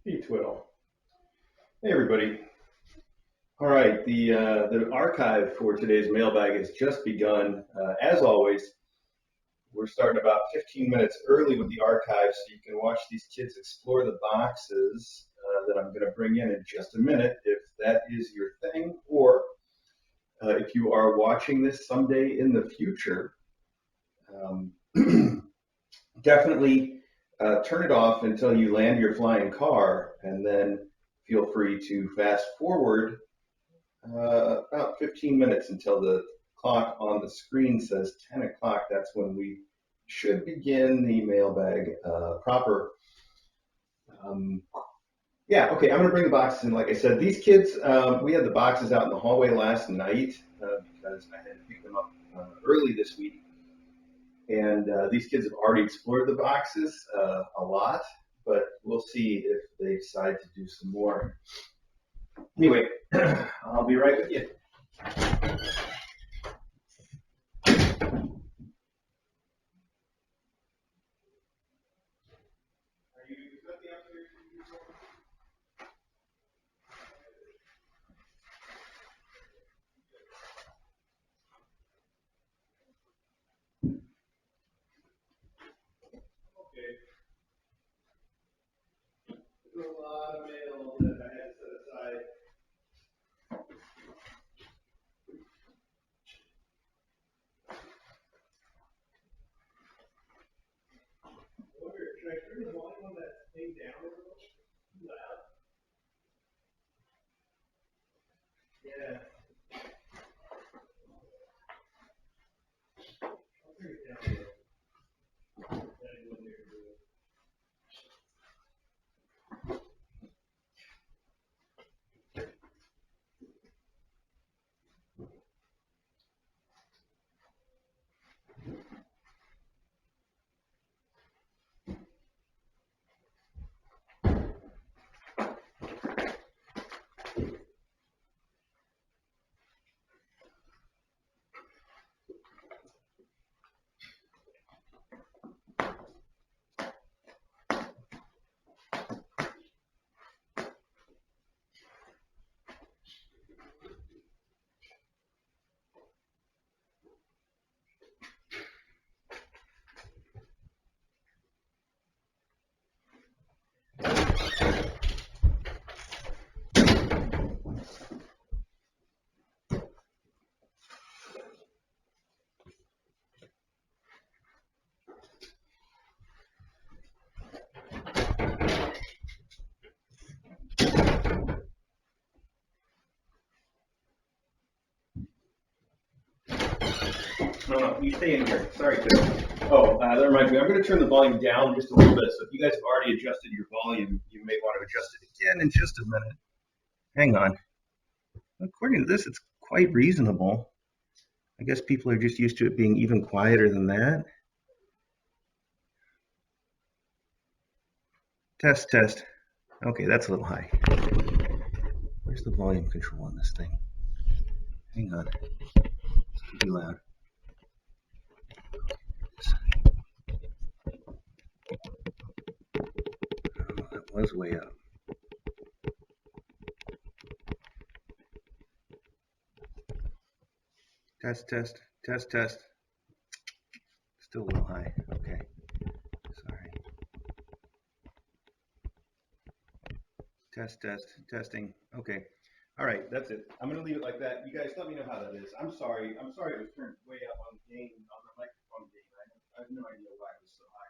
Hey, Twiddle. Hey, everybody. All right, the archive for today's mailbag has just begun. As always, we're starting about 15 minutes early with the archive, so you can watch these kids explore the boxes that I'm going to bring in just a minute, if that is your thing, or if you are watching this someday in the future. Um, Definitely turn it off until you land your flying car, and then feel free to fast forward about 15 minutes until the clock on the screen says 10 o'clock. That's when we should begin the mailbag proper. Um, yeah, okay, I'm going to bring the boxes in. Like I said, these kids, we had the boxes out in the hallway last night because I had to pick them up early this week. And these kids have already explored the boxes a lot, but we'll see if they decide to do some more. Anyway, I'll be right with you. Are you got the upstairs? Okay. There's a lot of mail that I had to set aside. I wonder, should I turn the volume on that thing down a little? Too loud? Yeah. I'll turn it down a little. Then I wouldn't hear it. No, no, you stay in here. Sorry, Phil. Oh, that reminds me. I'm going to turn the volume down just a little bit. So if you guys have already adjusted your volume, you may want to adjust it again in just a minute. Hang on. According to this, it's quite reasonable. I guess people are just used to it being even quieter than that. Test, test. Okay, that's a little high. Where's the volume control on this thing? Hang on. This could be loud. Oh, that was way up. Test, test, test, test. Still a little high. Okay. Sorry. Test, test, testing. Okay. All right, that's it. I'm going to leave it like that. You guys let me know how that is. I'm sorry. I'm sorry it was turned way up on the gain, on the microphone gain. I have no idea why it was so high.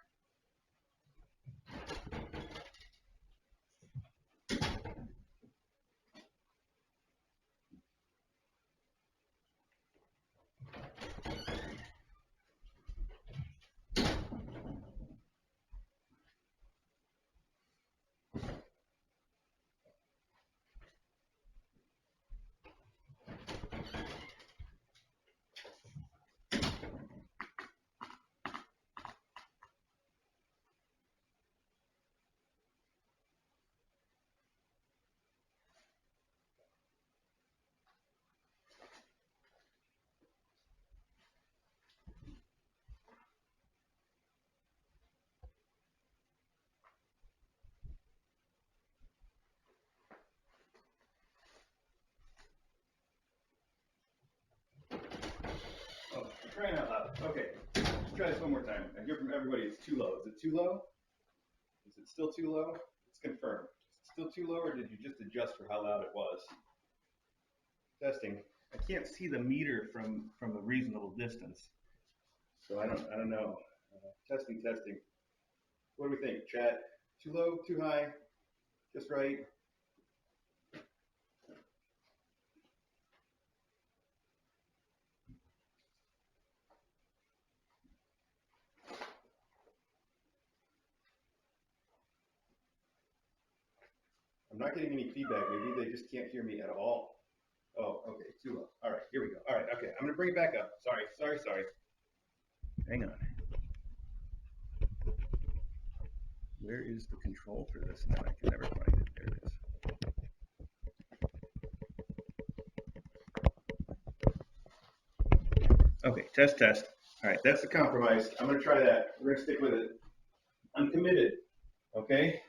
try this one more time. I hear from everybody it's too low. Is it too low? Is it still too low? Let's confirm. Is it still too low, or did you just adjust for how loud it was? Testing. I can't see the meter from a reasonable distance, so I don't know. Testing. What do we think, chat? Too low? Too high? Just right? I'm not getting any feedback. Maybe they just can't hear me at all. Oh, okay, too low. All right, here we go. All right, okay, I'm gonna bring it back up. Sorry. Hang on. Where is the control for this now? I can never find it. There it is. Okay, test. All right, that's the compromise. I'm gonna try that. We're gonna stick with it. I'm committed. Okay.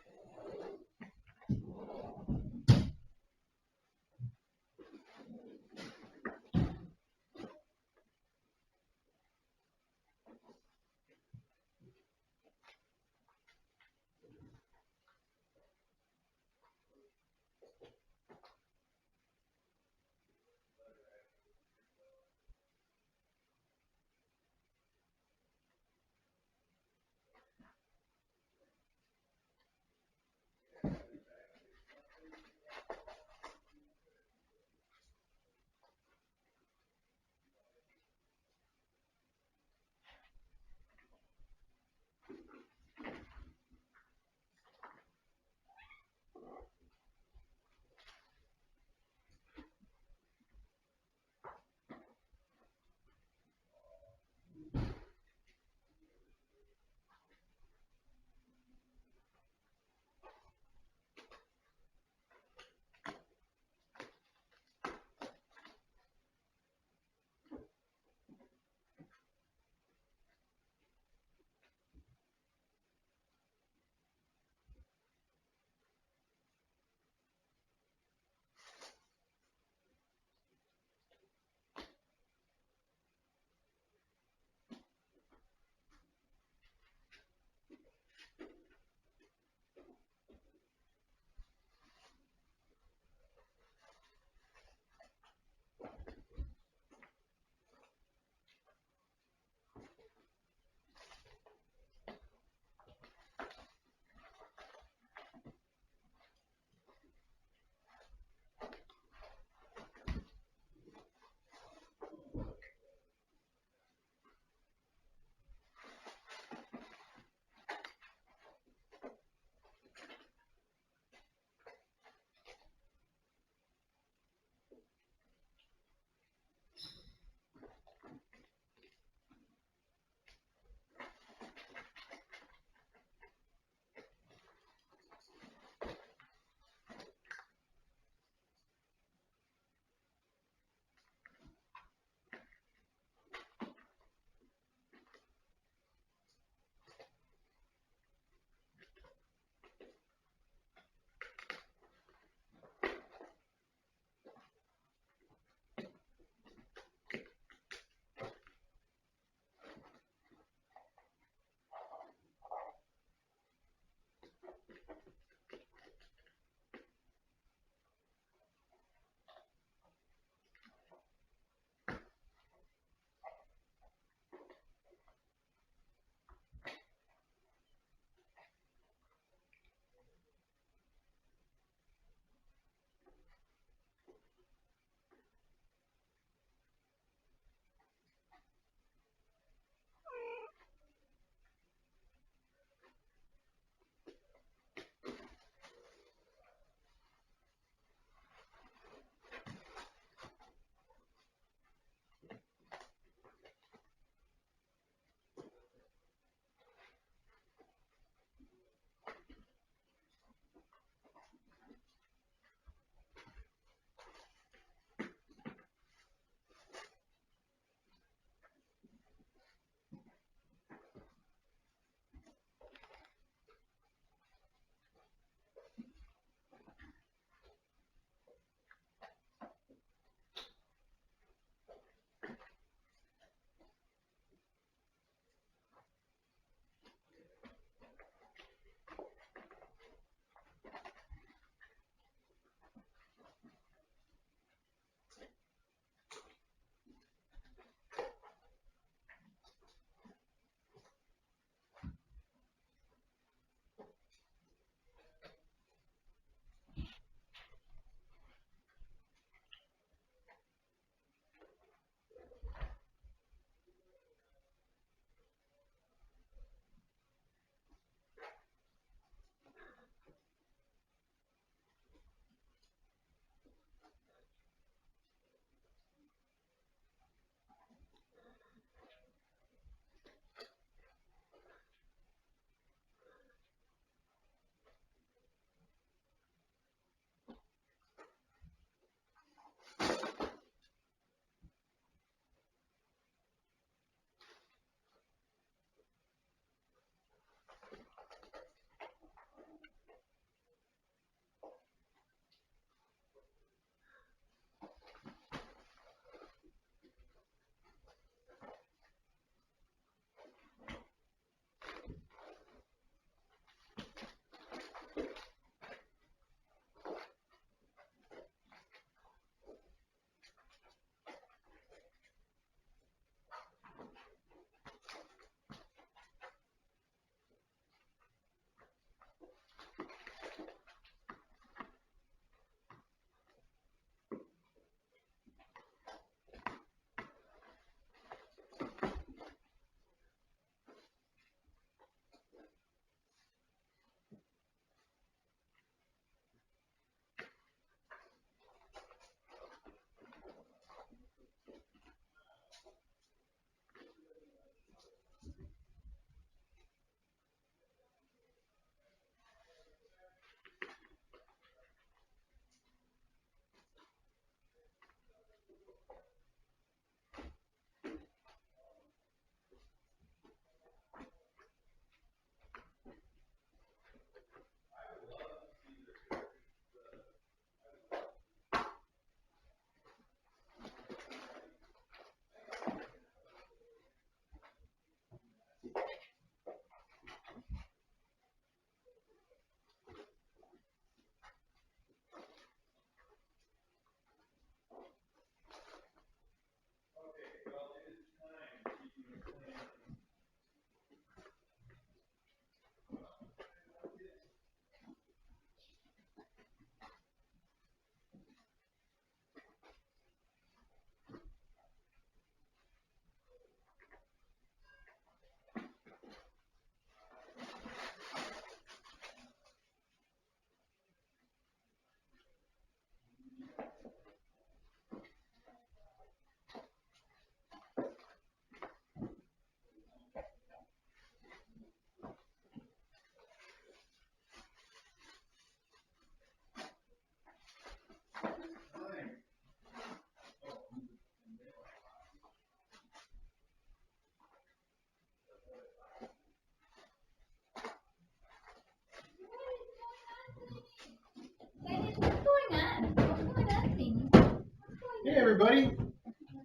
everybody.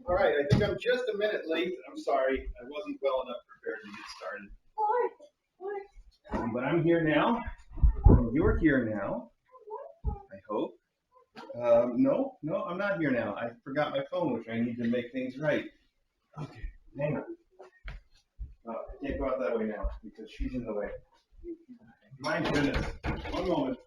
All right, I think I'm just a minute late. I'm sorry. I wasn't well enough prepared to get started. But I'm here now. And you're here now, I hope. No, I'm not here now. I forgot my phone, which I need to make things right. Okay, hang on. I can't go out that way now because she's in the way. My goodness. One moment.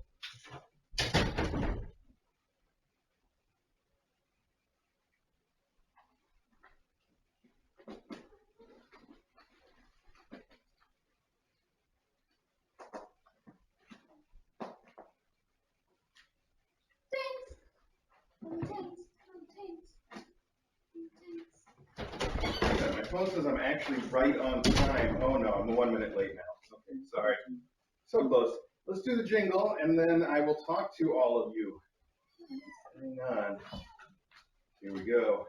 Yeah, my phone says I'm actually right on time. Oh no, I'm 1 minute late now. Okay, sorry. So close. Let's do the jingle and then I will talk to all of you. Hang on. Here we go.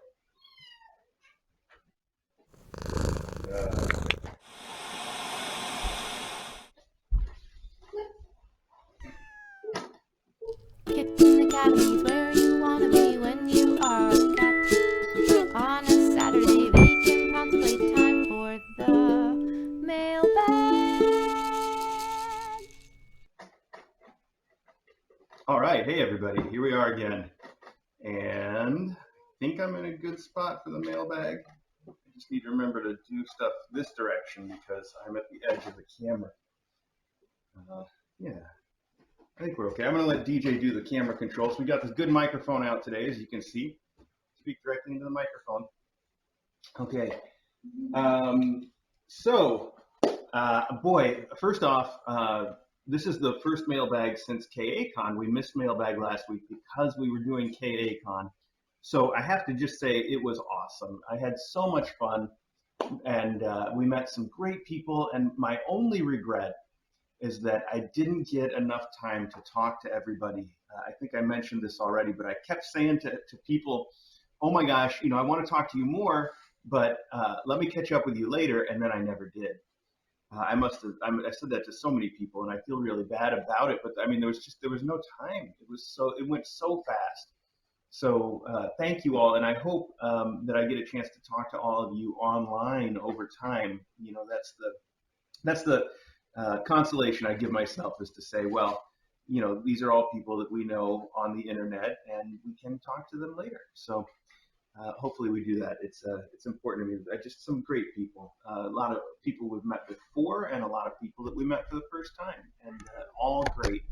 Kitten Academy's where you wanna be when you are a cat. On a Saturday they can contemplate time for the mailbag. All right, hey everybody, here we are again. And I think I'm in a good spot for the mailbag. I just need to remember to do stuff this direction because I'm at the edge of the camera. Yeah, I think we're okay. I'm going to let DJ do the camera controls. We got this good microphone out today, as you can see. Speak directly into the microphone. Okay. Boy, first off, this is the first mailbag since KACon. We missed mailbag last week because we were doing KACon. So I have to just say it was awesome. I had so much fun, and we met some great people. And my only regret is that I didn't get enough time to talk to everybody. I think I mentioned this already, but I kept saying to people, oh my gosh, I want to talk to you more, but let me catch up with you later, and then I never did. I said that to so many people, and I feel really bad about it. But I mean, there was no time. It went so fast. So thank you all, and I hope that I get a chance to talk to all of you online over time. That's the consolation I give myself, is to say, well, these are all people that we know on the internet, and we can talk to them later. So. Hopefully we do that. It's important to me. Just some great people. A lot of people we've met before, and a lot of people that we met for the first time, and all great.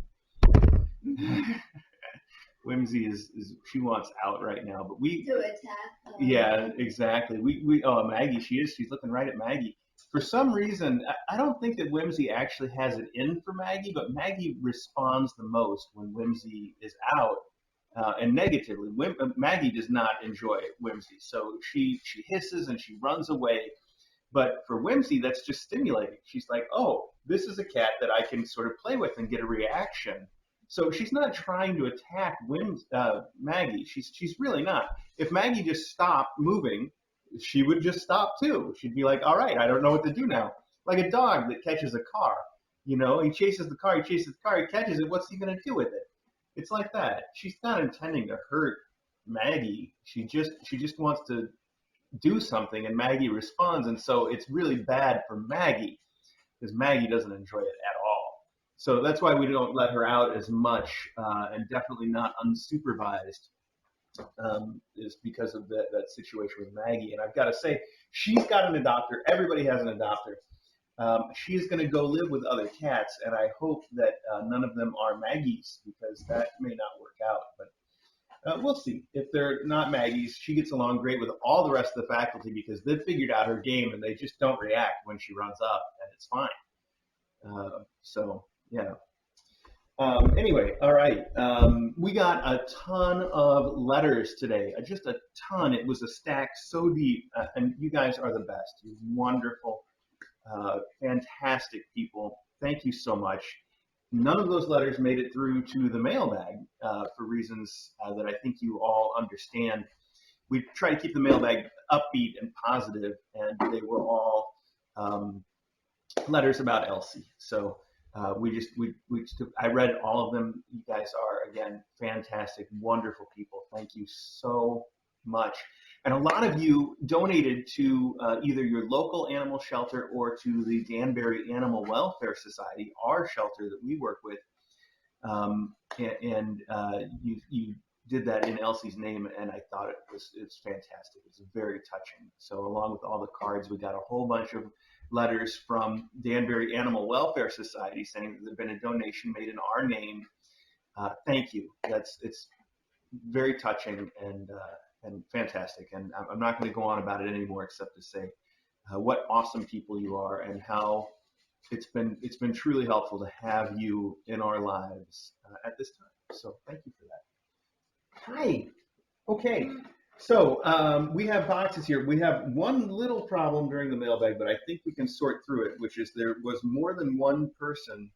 Whimsy is she wants out right now, but we to attack. Yeah, exactly. Maggie, she's looking right at Maggie. For some reason, I don't think that Whimsy actually has it in for Maggie, but Maggie responds the most when Whimsy is out. And negatively. Maggie does not enjoy Whimsy, so she hisses and she runs away. But for Whimsy, that's just stimulating. She's like, oh, this is a cat that I can sort of play with and get a reaction. So she's not trying to attack Maggie. She's really not. If Maggie just stopped moving, she would just stop too. She'd be like, all right, I don't know what to do now. Like a dog that catches a car. He chases the car, he catches it. What's he going to do with it? It's like that. She's not intending to hurt Maggie. She just wants to do something, and Maggie responds, and so it's really bad for Maggie because Maggie doesn't enjoy it at all. So that's why we don't let her out as much, and definitely not unsupervised. Is because of that situation with Maggie. And I've got to say, she's got an adopter. Everybody has an adopter. She's going to go live with other cats, and I hope that none of them are Maggies, because that may not work out. But we'll see. If they're not Maggies, she gets along great with all the rest of the faculty because they've figured out her game, and they just don't react when she runs up, and it's fine. So, yeah. Anyway, all right. We got a ton of letters today, just a ton. It was a stack so deep, and you guys are the best. You're wonderful. Fantastic people. Thank you so much. None of those letters made it through to the mailbag for reasons that I think you all understand. We try to keep the mailbag upbeat and positive, and they were all letters about Elsie. So I read all of them. You guys are, again, fantastic, wonderful people. Thank you so much. And a lot of you donated to either your local animal shelter or to the Danbury Animal Welfare Society, our shelter that we work with. You did that in Elsie's name, and I thought it's fantastic. It's very touching. So along with all the cards, we got a whole bunch of letters from Danbury Animal Welfare Society saying that there's been a donation made in our name. Thank you. It's very touching and fantastic. And I'm not going to go on about it anymore, except to say what awesome people you are and how it's been truly helpful to have you in our lives at this time. So thank you for that. Hi. Okay. So we have boxes here. We have one little problem during the mailbag, but I think we can sort through it, which is there was more than one person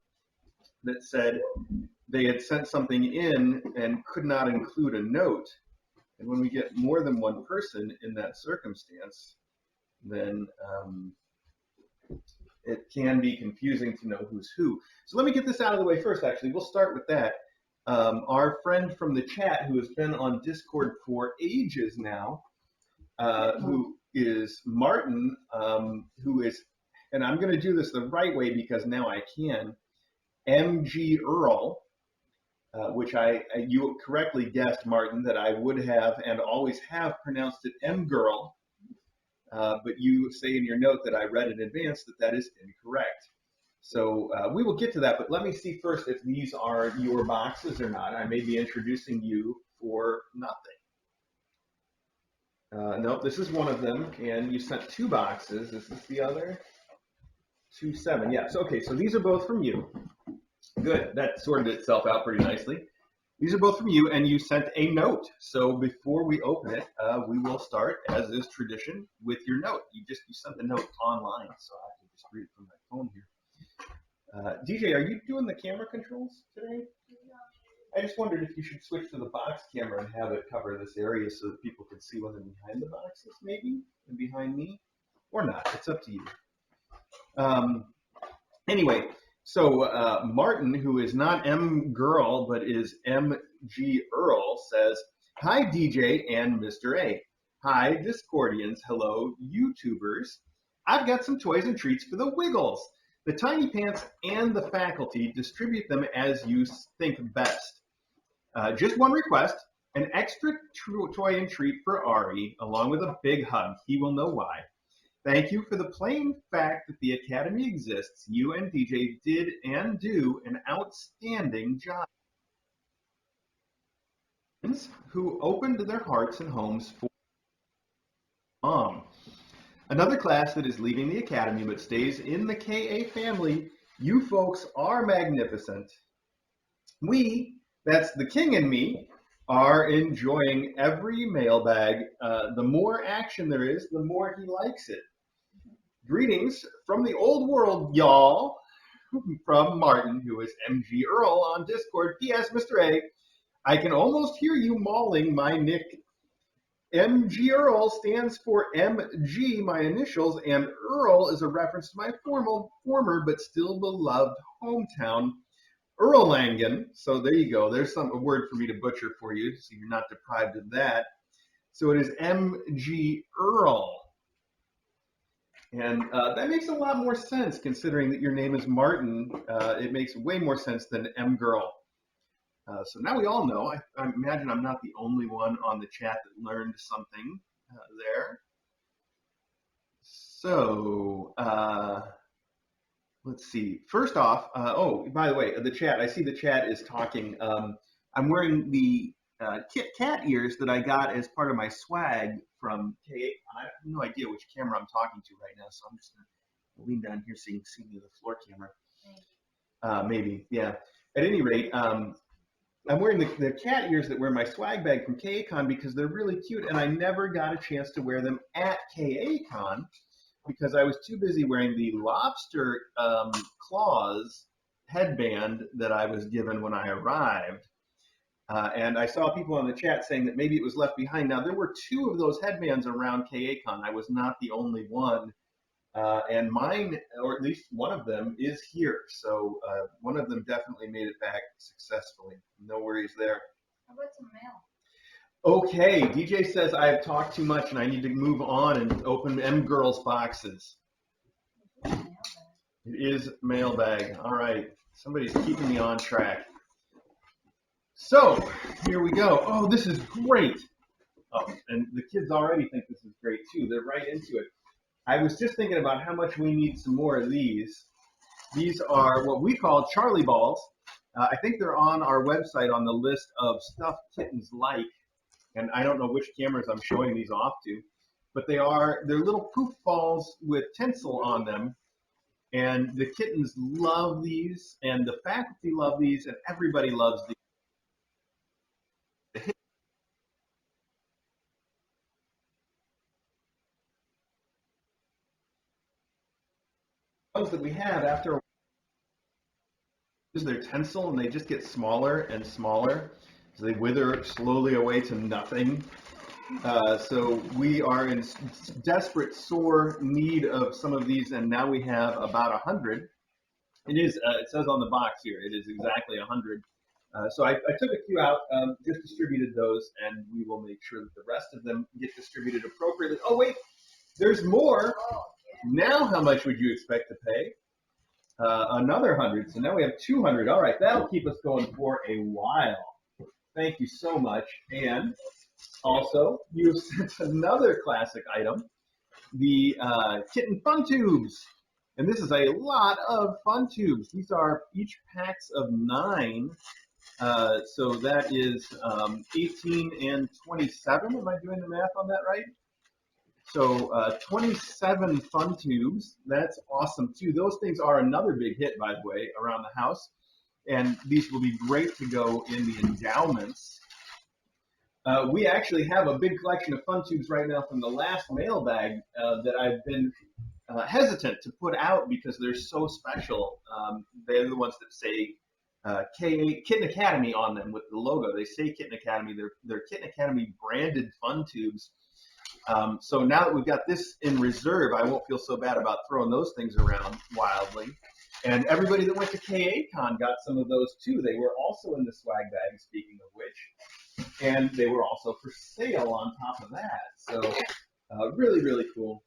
that said they had sent something in and could not include a note. And when we get more than one person in that circumstance, then it can be confusing to know who's who. So let me get this out of the way first, actually. We'll start with that. Our friend from the chat who has been on Discord for ages now, who is Martin, who is, and I'm going to do this the right way because now I can, MG Earl, which you correctly guessed, Martin, that I would have and always have pronounced it M-Girl, but you say in your note that I read in advance that is incorrect. So we will get to that, but let me see first if these are your boxes or not. I may be introducing you for nothing. Nope, this is one of them, and you sent 2 boxes. Is this the other? 2-7, yes. Okay, so these are both from you. Good, that sorted itself out pretty nicely. These are both from you, and you sent a note. So before we open it, we will start, as is tradition, with your note. You sent the note online, so I have to just read it from my phone here. DJ, are you doing the camera controls today? I just wondered if you should switch to the box camera and have it cover this area so that people can see when they're behind the boxes, maybe, and behind me, or not. It's up to you. Anyway, so Martin, who is not M-Girl, but is MG Earl, says, "Hi, DJ and Mr. A. Hi, Discordians. Hello, YouTubers. I've got some toys and treats for the Wiggles. The Tiny Pants and the faculty distribute them as you think best. Just one request, an extra toy and treat for Ari, along with a big hug. He will know why. Thank you for the plain fact that the Academy exists. You and DJ did and do an outstanding job. Who opened their hearts and homes for Mom. Another class that is leaving the Academy but stays in the KA family. You folks are magnificent. We, that's the king and me, are enjoying every mailbag. The more action there is, the more he likes it. Greetings from the old world, y'all. From Martin, who is MG Earl on Discord. P.S. Mr. A, I can almost hear you mauling my nick. MG Earl stands for MG, my initials, and Earl is a reference to my former but still beloved hometown, Erlangen. So there you go. There's a word for me to butcher for you, so you're not deprived of that. So it is MG Earl. And that makes a lot more sense considering that your name is Martin. It makes way more sense than M-Girl. So now we all know. I imagine I'm not the only one on the chat that learned something there. So let's see. First off, oh, by the way, the chat, I see the chat is talking. I'm wearing the cat ears that I got as part of my swag from KA. I have no idea which camera I'm talking to right now, so I'm just going to lean down here so you can see me, the floor camera. Maybe, yeah. At any rate, I'm wearing the cat ears that were my swag bag from KACon because they're really cute, and I never got a chance to wear them at KACon because I was too busy wearing the lobster claws headband that I was given when I arrived. And I saw people on the chat saying that maybe it was left behind. Now, there were 2 of those headbands around KACon. I was not the only one. And mine, or at least one of them, is here. So one of them definitely made it back successfully. No worries there. How about some mail? Okay, DJ says I have talked too much and I need to move on and open M Girls boxes. It is mailbag. All right, somebody's keeping me on track. So here we go. Oh, this is great. Oh, and the kids already think this is great too. They're right into it. I was just thinking about how much we need some more of these. These are what we call Charlie balls. I think they're on our website on the list of stuff kittens like, and I don't know which cameras I'm showing these off to, but they're little poof balls with tinsel on them, and the kittens love these, and the faculty love these, and everybody loves these. Those that we have after their tinsel, and they just get smaller and smaller, so they wither slowly away to nothing. So we are in desperate, sore need of some of these, and now we have about 100. It is. It says on the box here, it is exactly 100. So I took a few out, just distributed those, and we will make sure that the rest of them get distributed appropriately. Oh wait, there's more. Now how much would you expect to pay? Another 100. So now we have 200. All right, that'll keep us going for a while. Thank you so much. And also, you sent another classic item, the Kitten Fun Tubes. And this is a lot of fun tubes. These are each packs of 9. So that is 18 and 27. Am I doing the math on that right? So 27 fun tubes. That's awesome too. Those things are another big hit, by the way, around the house. And these will be great to go in the endowments. We actually have a big collection of fun tubes right now from the last mailbag that I've been hesitant to put out because they're so special. They're the ones that say Kitten Academy on them with the logo. They say Kitten Academy. They're Kitten Academy branded fun tubes. So now that we've got this in reserve, I won't feel so bad about throwing those things around wildly. And everybody that went to KACon got some of those too. They were also in the swag bag, speaking of which. And they were also for sale on top of that. So really, really cool.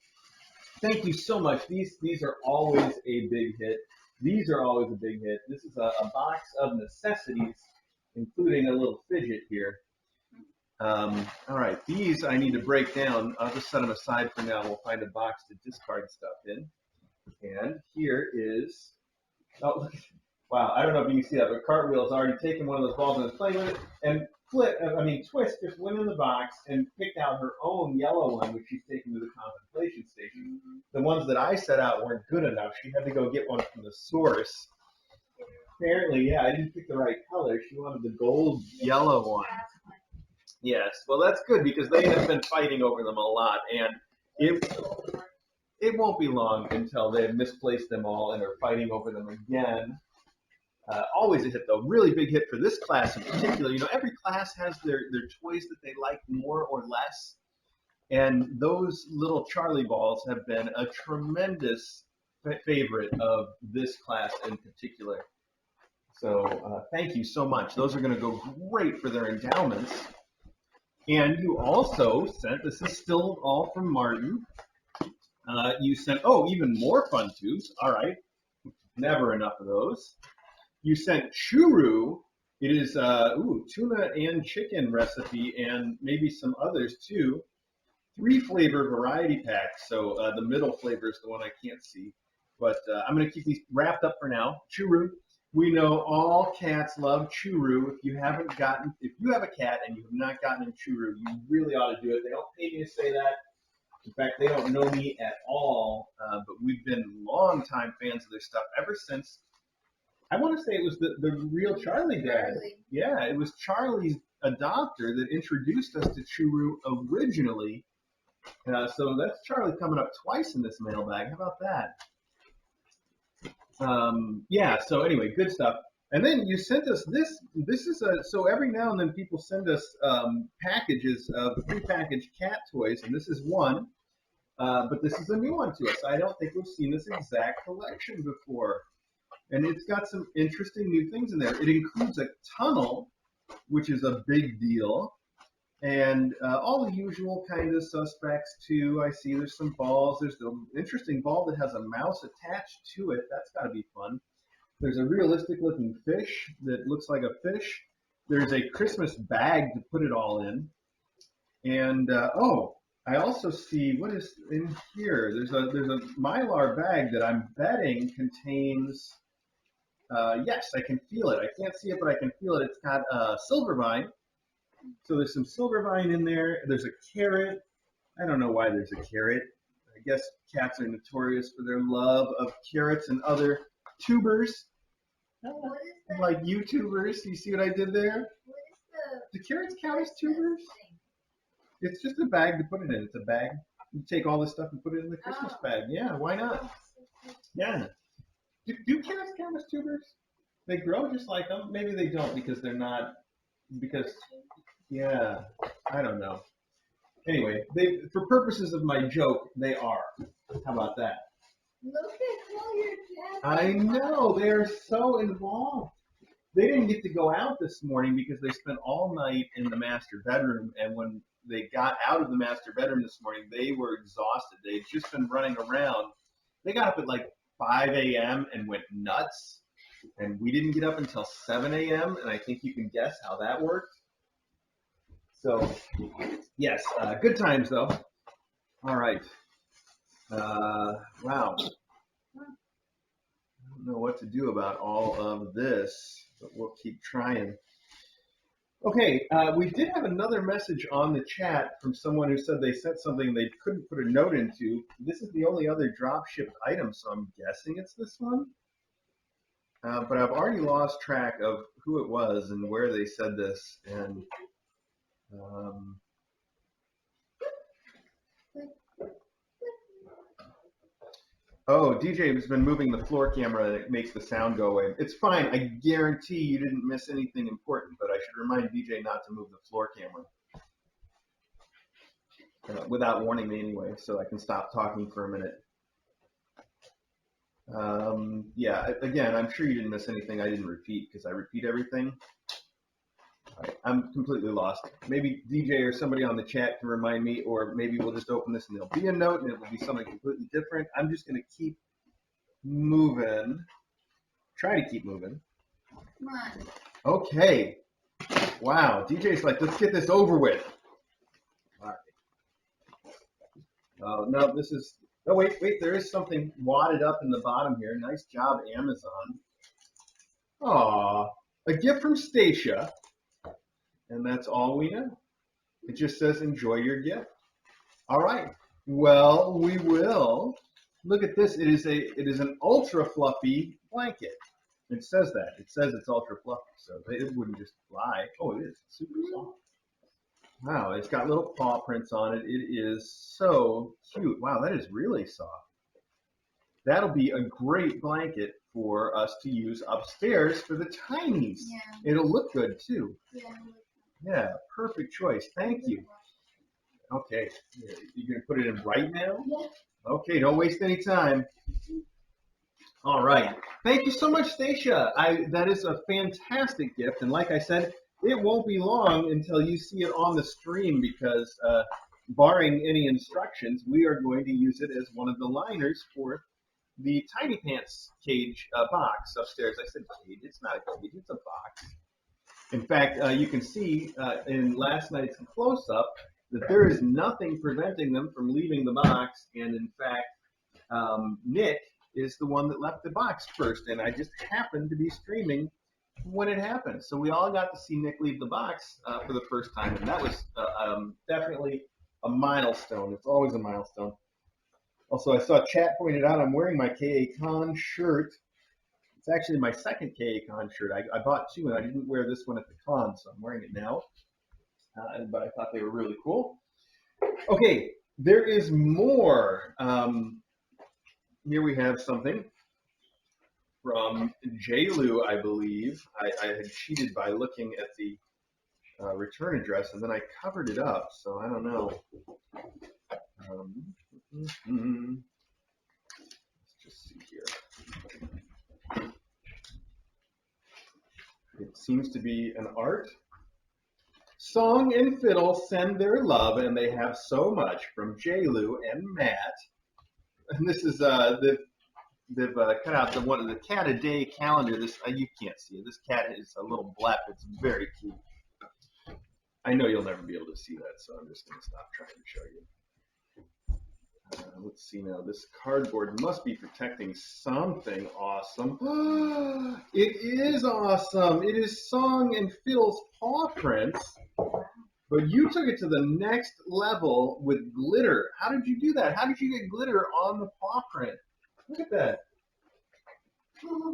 Thank you so much. These are always a big hit. These are always a big hit. This is a box of necessities, including a little fidget here. All right, these I need to break down. I'll just set them aside for now. We'll find a box to discard stuff in. And here is, oh, wow, I don't know if you can see that, but Cartwheel's already taken one of those balls and is playing with it. And Twist just went in the box and picked out her own yellow one, which she's taken to the contemplation station. The ones that I set out weren't good enough. She had to go get one from the source. Apparently, yeah, I didn't pick the right color. She wanted the gold yellow one. Yes, well, that's good because they have been fighting over them a lot, and it won't be long until they've misplaced them all and are fighting over them again. Always a hit, though. Really big hit for this class in particular. You know, every class has their toys that they like more or less, and those little Charlie balls have been a tremendous favorite of this class in particular. So thank you so much. Those are going to go great for their endowments. And you also sent, this is still all from Martin, you sent, oh, even more fun tubes. All right. Never enough of those. You sent churu. It is tuna and chicken recipe and maybe some others too. 3 flavor variety packs. So the middle flavor is the one I can't see. But I'm going to keep these wrapped up for now. Churu. We know all cats love churu. If you have a cat and you have not gotten in churu, you really ought to do it. They don't pay me to say that. In fact, they don't know me at all. But we've been longtime fans of their stuff ever since. I want to say it was the real Charlie dad. Yeah, it was Charlie's adopter that introduced us to churu originally. So that's Charlie coming up twice in this mailbag. How about that? Yeah, so anyway, good stuff. And then you sent us this. This is so every now and then people send us packages of prepackaged cat toys, and this is one. But this is a new one to us. I don't think we've seen this exact collection before. And it's got some interesting new things in there. It includes a tunnel, which is a big deal. And all the usual kind of suspects too. I see there's some balls. There's the interesting ball that has a mouse attached to it. That's got to be fun. There's a realistic looking fish that looks like a fish. There's a Christmas bag to put it all in. And I also see what is in here. There's a Mylar bag that I'm betting contains. Yes, I can feel it. I can't see it, but I can feel it. It's got silver vine. So there's some silver vine in there. There's a carrot. I don't know why there's a carrot. I guess cats are notorious for their love of carrots and other tubers, What is that? like YouTubers. You see what I did there? What is Do carrots count as tubers? thing? It's just a bag to put it in. It's a bag. You take all this stuff and put it in the Christmas bag. Yeah, why not? Yeah. Do carrots count as tubers? They grow just like them. Maybe they don't because they're not. Because yeah, I don't know. Anyway, for purposes of my joke, they are. How about that? Look at all your cats. I know they're so involved. They didn't get to go out this morning because they spent all night in the master bedroom, and when they got out of the master bedroom this morning, they were exhausted. They'd just been running around. They got up at like 5 a.m. and went nuts, and we didn't get up until 7 a.m., and I think you can guess how that worked. So, yes, good times though. All right. Wow. I don't know what to do about all of this, but we'll keep trying. Okay, we did have another message on the chat from someone who said they sent something they couldn't put a note into. This is the only other drop shipped item, so I'm guessing it's this one. But I've already lost track of who it was and where they said this. And oh, DJ has been moving the floor camera and it makes the sound go away. It's fine. I guarantee you didn't miss anything important, but I should remind DJ not to move the floor camera without warning me anyway, so I can stop talking for a minute. Yeah, again, I'm sure you didn't miss anything I didn't repeat because I repeat everything. All right, I'm completely lost. Maybe DJ or somebody on the chat can remind me, or maybe we'll just open this and there'll be a note and it will be something completely different. I'm just going to keep moving. Try to keep moving. Come on. Okay. Wow. DJ's like, let's get this over with. All right. Oh, no, this is. Oh, wait. There is something wadded up in the bottom here. Nice job, Amazon. Aw. A gift from Stacia. And that's all we know. It just says, enjoy your gift. All right. Well, we will. Look at this. It is an ultra fluffy blanket. It says that. It says it's ultra fluffy, so it wouldn't just fly. Oh, it is. It's super soft. Wow, it's got little paw prints on it. It is so cute. Wow, that is really soft. That'll be a great blanket for us to use upstairs for the tinies. Yeah. It'll look good too. Yeah. Yeah, perfect choice. Thank you. Okay, you're going to put it in right now? Yeah. Okay, don't waste any time. All right. Thank you so much, Stacia. That is a fantastic gift. And like I said, it won't be long until you see it on the stream because barring any instructions, we are going to use it as one of the liners for the Tiny Pants cage box upstairs. I said cage. It's not a cage. It's a box. In fact, you can see in last night's close-up that there is nothing preventing them from leaving the box. And in fact, Nick is the one that left the box first. And I just happened to be streaming when it happened. So we all got to see Nick leave the box for the first time. And that was definitely a milestone. It's always a milestone. Also, I saw chat pointed out I'm wearing my K.A. Con shirt. It's actually my second K.A. Con shirt. I bought two, and I didn't wear this one at the con, so I'm wearing it now. But I thought they were really cool. Okay, there is more. Here we have something from JLu, I believe. I had cheated by looking at the return address, and then I covered it up, so I don't know. Let's just see here. It seems to be an art. Song and Fiddle send their love, and they have so much from J-Lu and Matt. And this is they've cut out the cat a day calendar. This you can't see it. This cat is a little black. It's very cute. I know you'll never be able to see that, so I'm just going to stop trying to show you. Let's see now. This cardboard must be protecting something awesome. It is awesome. It is Song and Fiddle's paw prints, but you took it to the next level with glitter. How did you do that? How did you get glitter on the paw print? Look at that.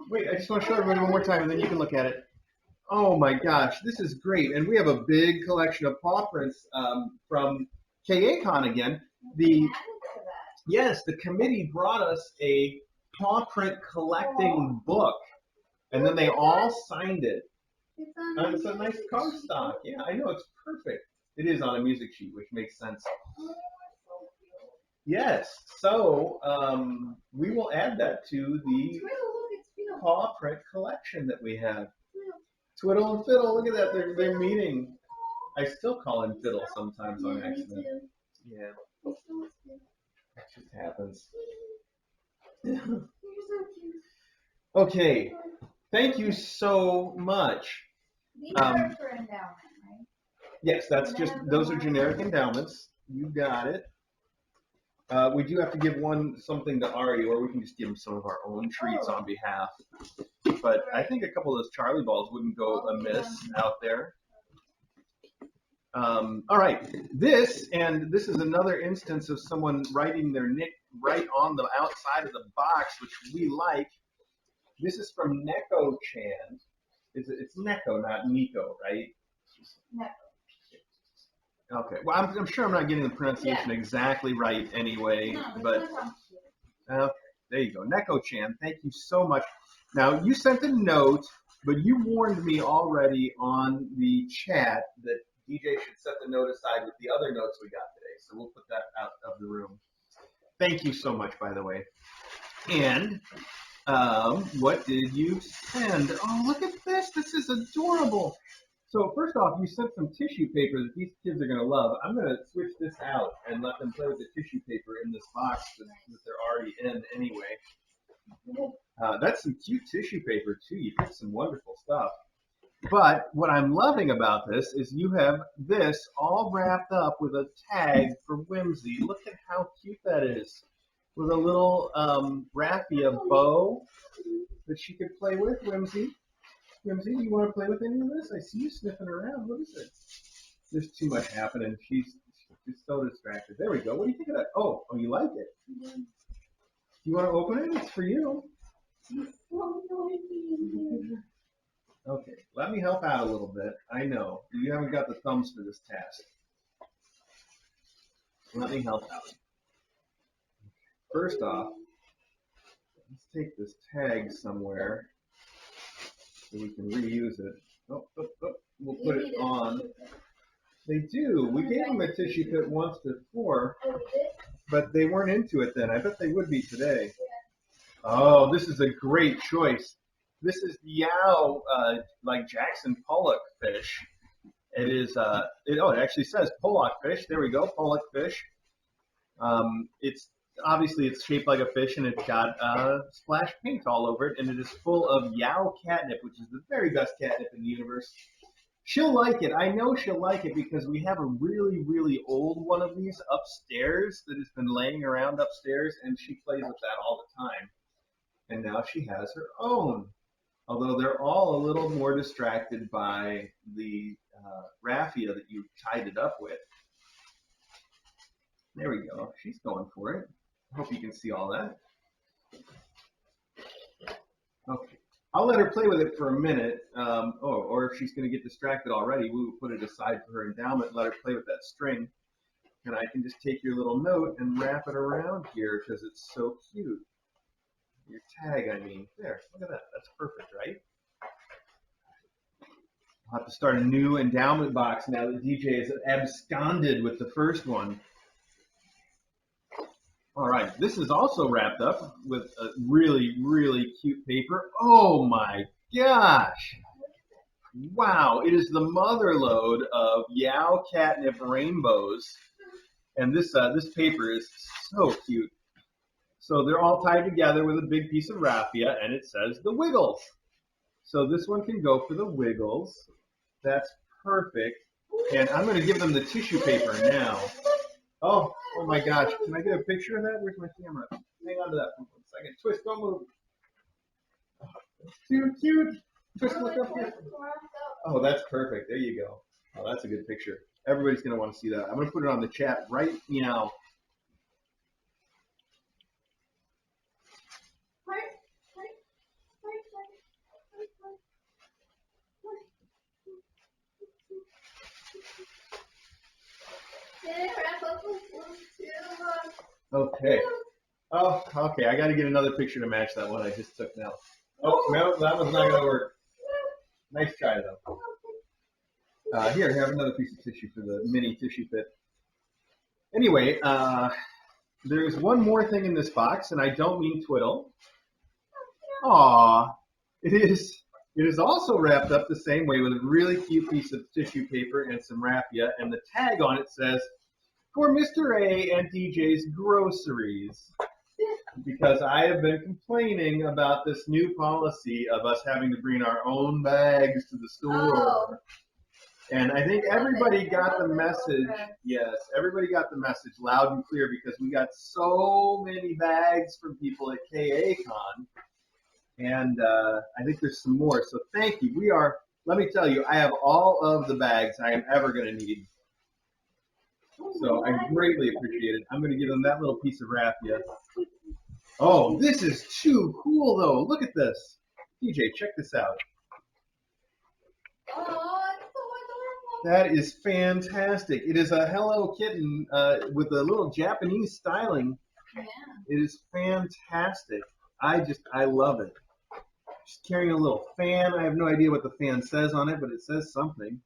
Wait, I just want to show everybody one more time, and then you can look at it. Oh my gosh, this is great. And we have a big collection of paw prints from KACon again. Yes, the committee brought us a paw print collecting book, and then they all signed it. It's a nice cardstock. Yeah, I know, it's perfect. It is on a music sheet, which makes sense. Yes, so we will add that to the paw print collection that we have. Twiddle and Fiddle, look at that, they're meeting. I still call him Fiddle sometimes on accident. Yeah. That just happens. Okay, thank you so much. These are for endowment, right? Yes, those are generic endowments. You got it. We do have to give something to Ari, or we can just give him some of our own treats on behalf. But I think a couple of those Charlie balls wouldn't go amiss out there. All right, this is another instance of someone writing their nick right on the outside of the box, which we like. This is from Neko-chan. It's Neko, not Nico, right? Neko. Okay. Well, I'm sure I'm not getting the pronunciation exactly right anyway, but there you go. Neko-chan, thank you so much. Now, you sent a note, but you warned me already on the chat that DJ should set the note aside with the other notes we got today, so we'll put that out of the room. Thank you so much, by the way. And what did you send? Oh, look at this. This is adorable. So first off, you sent some tissue paper that these kids are going to love. I'm going to switch this out and let them play with the tissue paper in this box that they're already in anyway. That's some cute tissue paper, too. You picked some wonderful stuff. But what I'm loving about this is you have this all wrapped up with a tag for Whimsy. Look at how cute that is. With a little raffia bow that she could play with, Whimsy. Whimsy, you want to play with any of this? I see you sniffing around. What is it? There's too much happening. She's so distracted. There we go. What do you think of that? Oh, you like it? You want to open it? It's for you. Okay, let me help out a little bit. I know, you haven't got the thumbs for this task. Let me help out. First off, let's take this tag somewhere so we can reuse it. We'll put it on. They do. We gave them a tissue kit once before, but they weren't into it then. I bet they would be today. Oh, this is a great choice. This is Yao, like Jackson Pollock fish. It is, it actually says Pollock fish. There we go, Pollock fish. It's shaped like a fish, and it's got splash paint all over it, and it is full of Yao catnip, which is the very best catnip in the universe. She'll like it. I know she'll like it because we have a really, really old one of these upstairs that has been laying around upstairs, and she plays with that all the time. And now she has her own. Although they're all a little more distracted by the raffia that you tied it up with. There we go. She's going for it. I hope you can see all that. Okay. I'll let her play with it for a minute. Or if she's going to get distracted already, we will put it aside for her endowment and let her play with that string. And I can just take your little note and wrap it around here because it's so cute. Your tag, I mean. There, look at that. That's perfect, right? I'll have to start a new endowment box now that DJ is absconded with the first one. All right, this is also wrapped up with a really, really cute paper. Oh my gosh! Wow, it is the mother lode of Yao catnip rainbows. And this paper is so cute. So they're all tied together with a big piece of raffia, and it says the Wiggles. So this one can go for the Wiggles. That's perfect. And I'm going to give them the tissue paper now. Oh my gosh. Can I get a picture of that? Where's my camera? Hang on to that for 1 second. Twist, don't move. Oh, that's too cute. Twist, look up here. Oh, that's perfect. There you go. Oh, that's a good picture. Everybody's going to want to see that. I'm going to put it on the chat right now. Okay. Oh, okay. I got to get another picture to match that one I just took now. Oh, no, that one's not going to work. Nice try, though. Here, have another piece of tissue for the mini tissue fit. Anyway, there's one more thing in this box, and I don't mean twiddle. Aw, it is also wrapped up the same way with a really cute piece of tissue paper and some raffia, and the tag on it says, "For Mr. A and DJ's groceries." Because I have been complaining about this new policy of us having to bring our own bags to the store. Oh. And I think everybody got the message. Yes, everybody got the message loud and clear because we got so many bags from people at KACon. And I think there's some more. So thank you. Let me tell you, I have all of the bags I am ever going to need. So I greatly appreciate it. I'm going to give them that little piece of raffia. Oh, this is too cool, though. Look at this. DJ, check this out. That is fantastic. It is a Hello Kitten with a little Japanese styling. Yeah. It is fantastic. I love it. Just carrying a little fan. I have no idea what the fan says on it, but it says something.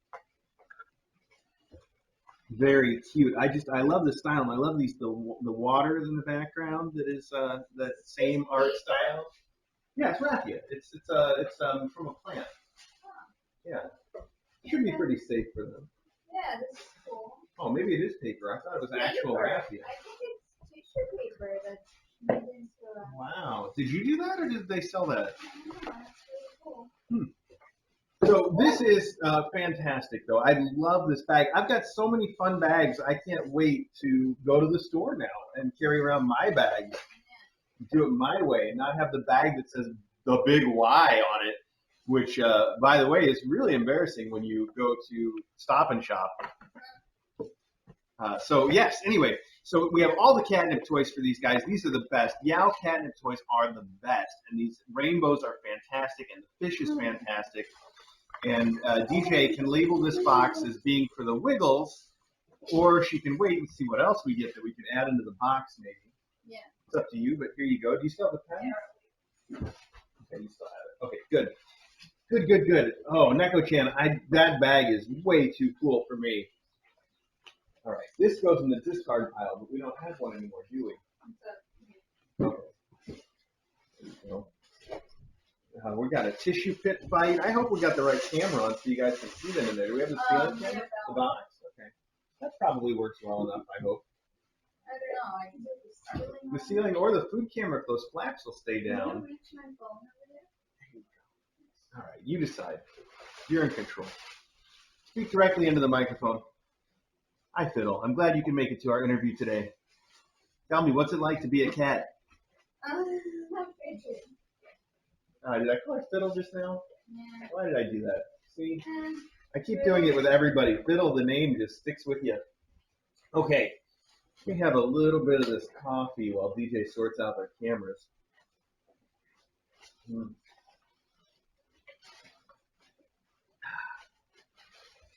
Very cute. I love the style. I love the water in the background. That is that same art style. Yeah, it's raffia. It's from a plant. Yeah, should be pretty safe for them. Yeah, this is cool. Oh, maybe it is paper. I thought it was actual raffia. I think it's tissue paper that's made into a... Wow. Did you do that, or did they sell that? I don't know. That's really cool. So this is fantastic, though. I love this bag. I've got so many fun bags. I can't wait to go to the store now and carry around my bag. Do it my way and not have the bag that says the big Y on it, which, by the way, is really embarrassing when you go to Stop and Shop. So, yes, anyway. So we have all the catnip toys for these guys. These are the best. Yao catnip toys are the best. And these rainbows are fantastic, and the fish is fantastic. And DJ can label this box as being for the Wiggles, or she can wait and see what else we get that we can add into the box, maybe. Yeah. It's up to you, but here you go. Do you still have the pen? Yeah. Okay, you still have it. Okay, good. Good. Oh, Neko-chan, that bag is way too cool for me. All right, this goes in the discard pile, but we don't have one anymore, do we? Okay. There you go. We got a tissue pit fight. I hope we got the right camera on so you guys can see them in there. Do we have the ceiling camera? The box? Okay. That probably works well enough, I hope. I don't know. I can do the ceiling or the food camera if those flaps will stay down. Can you reach my phone over there? All right, you decide. You're in control. Speak directly into the microphone. Hi, Fiddle. I'm glad you can make it to our interview today. Tell me, what's it like to be a cat? Not fidget. Did I call her Fiddle just now? Yeah. Why did I do that? See? I keep doing it with everybody. Fiddle, the name just sticks with you. Okay. We have a little bit of this coffee while DJ sorts out their cameras.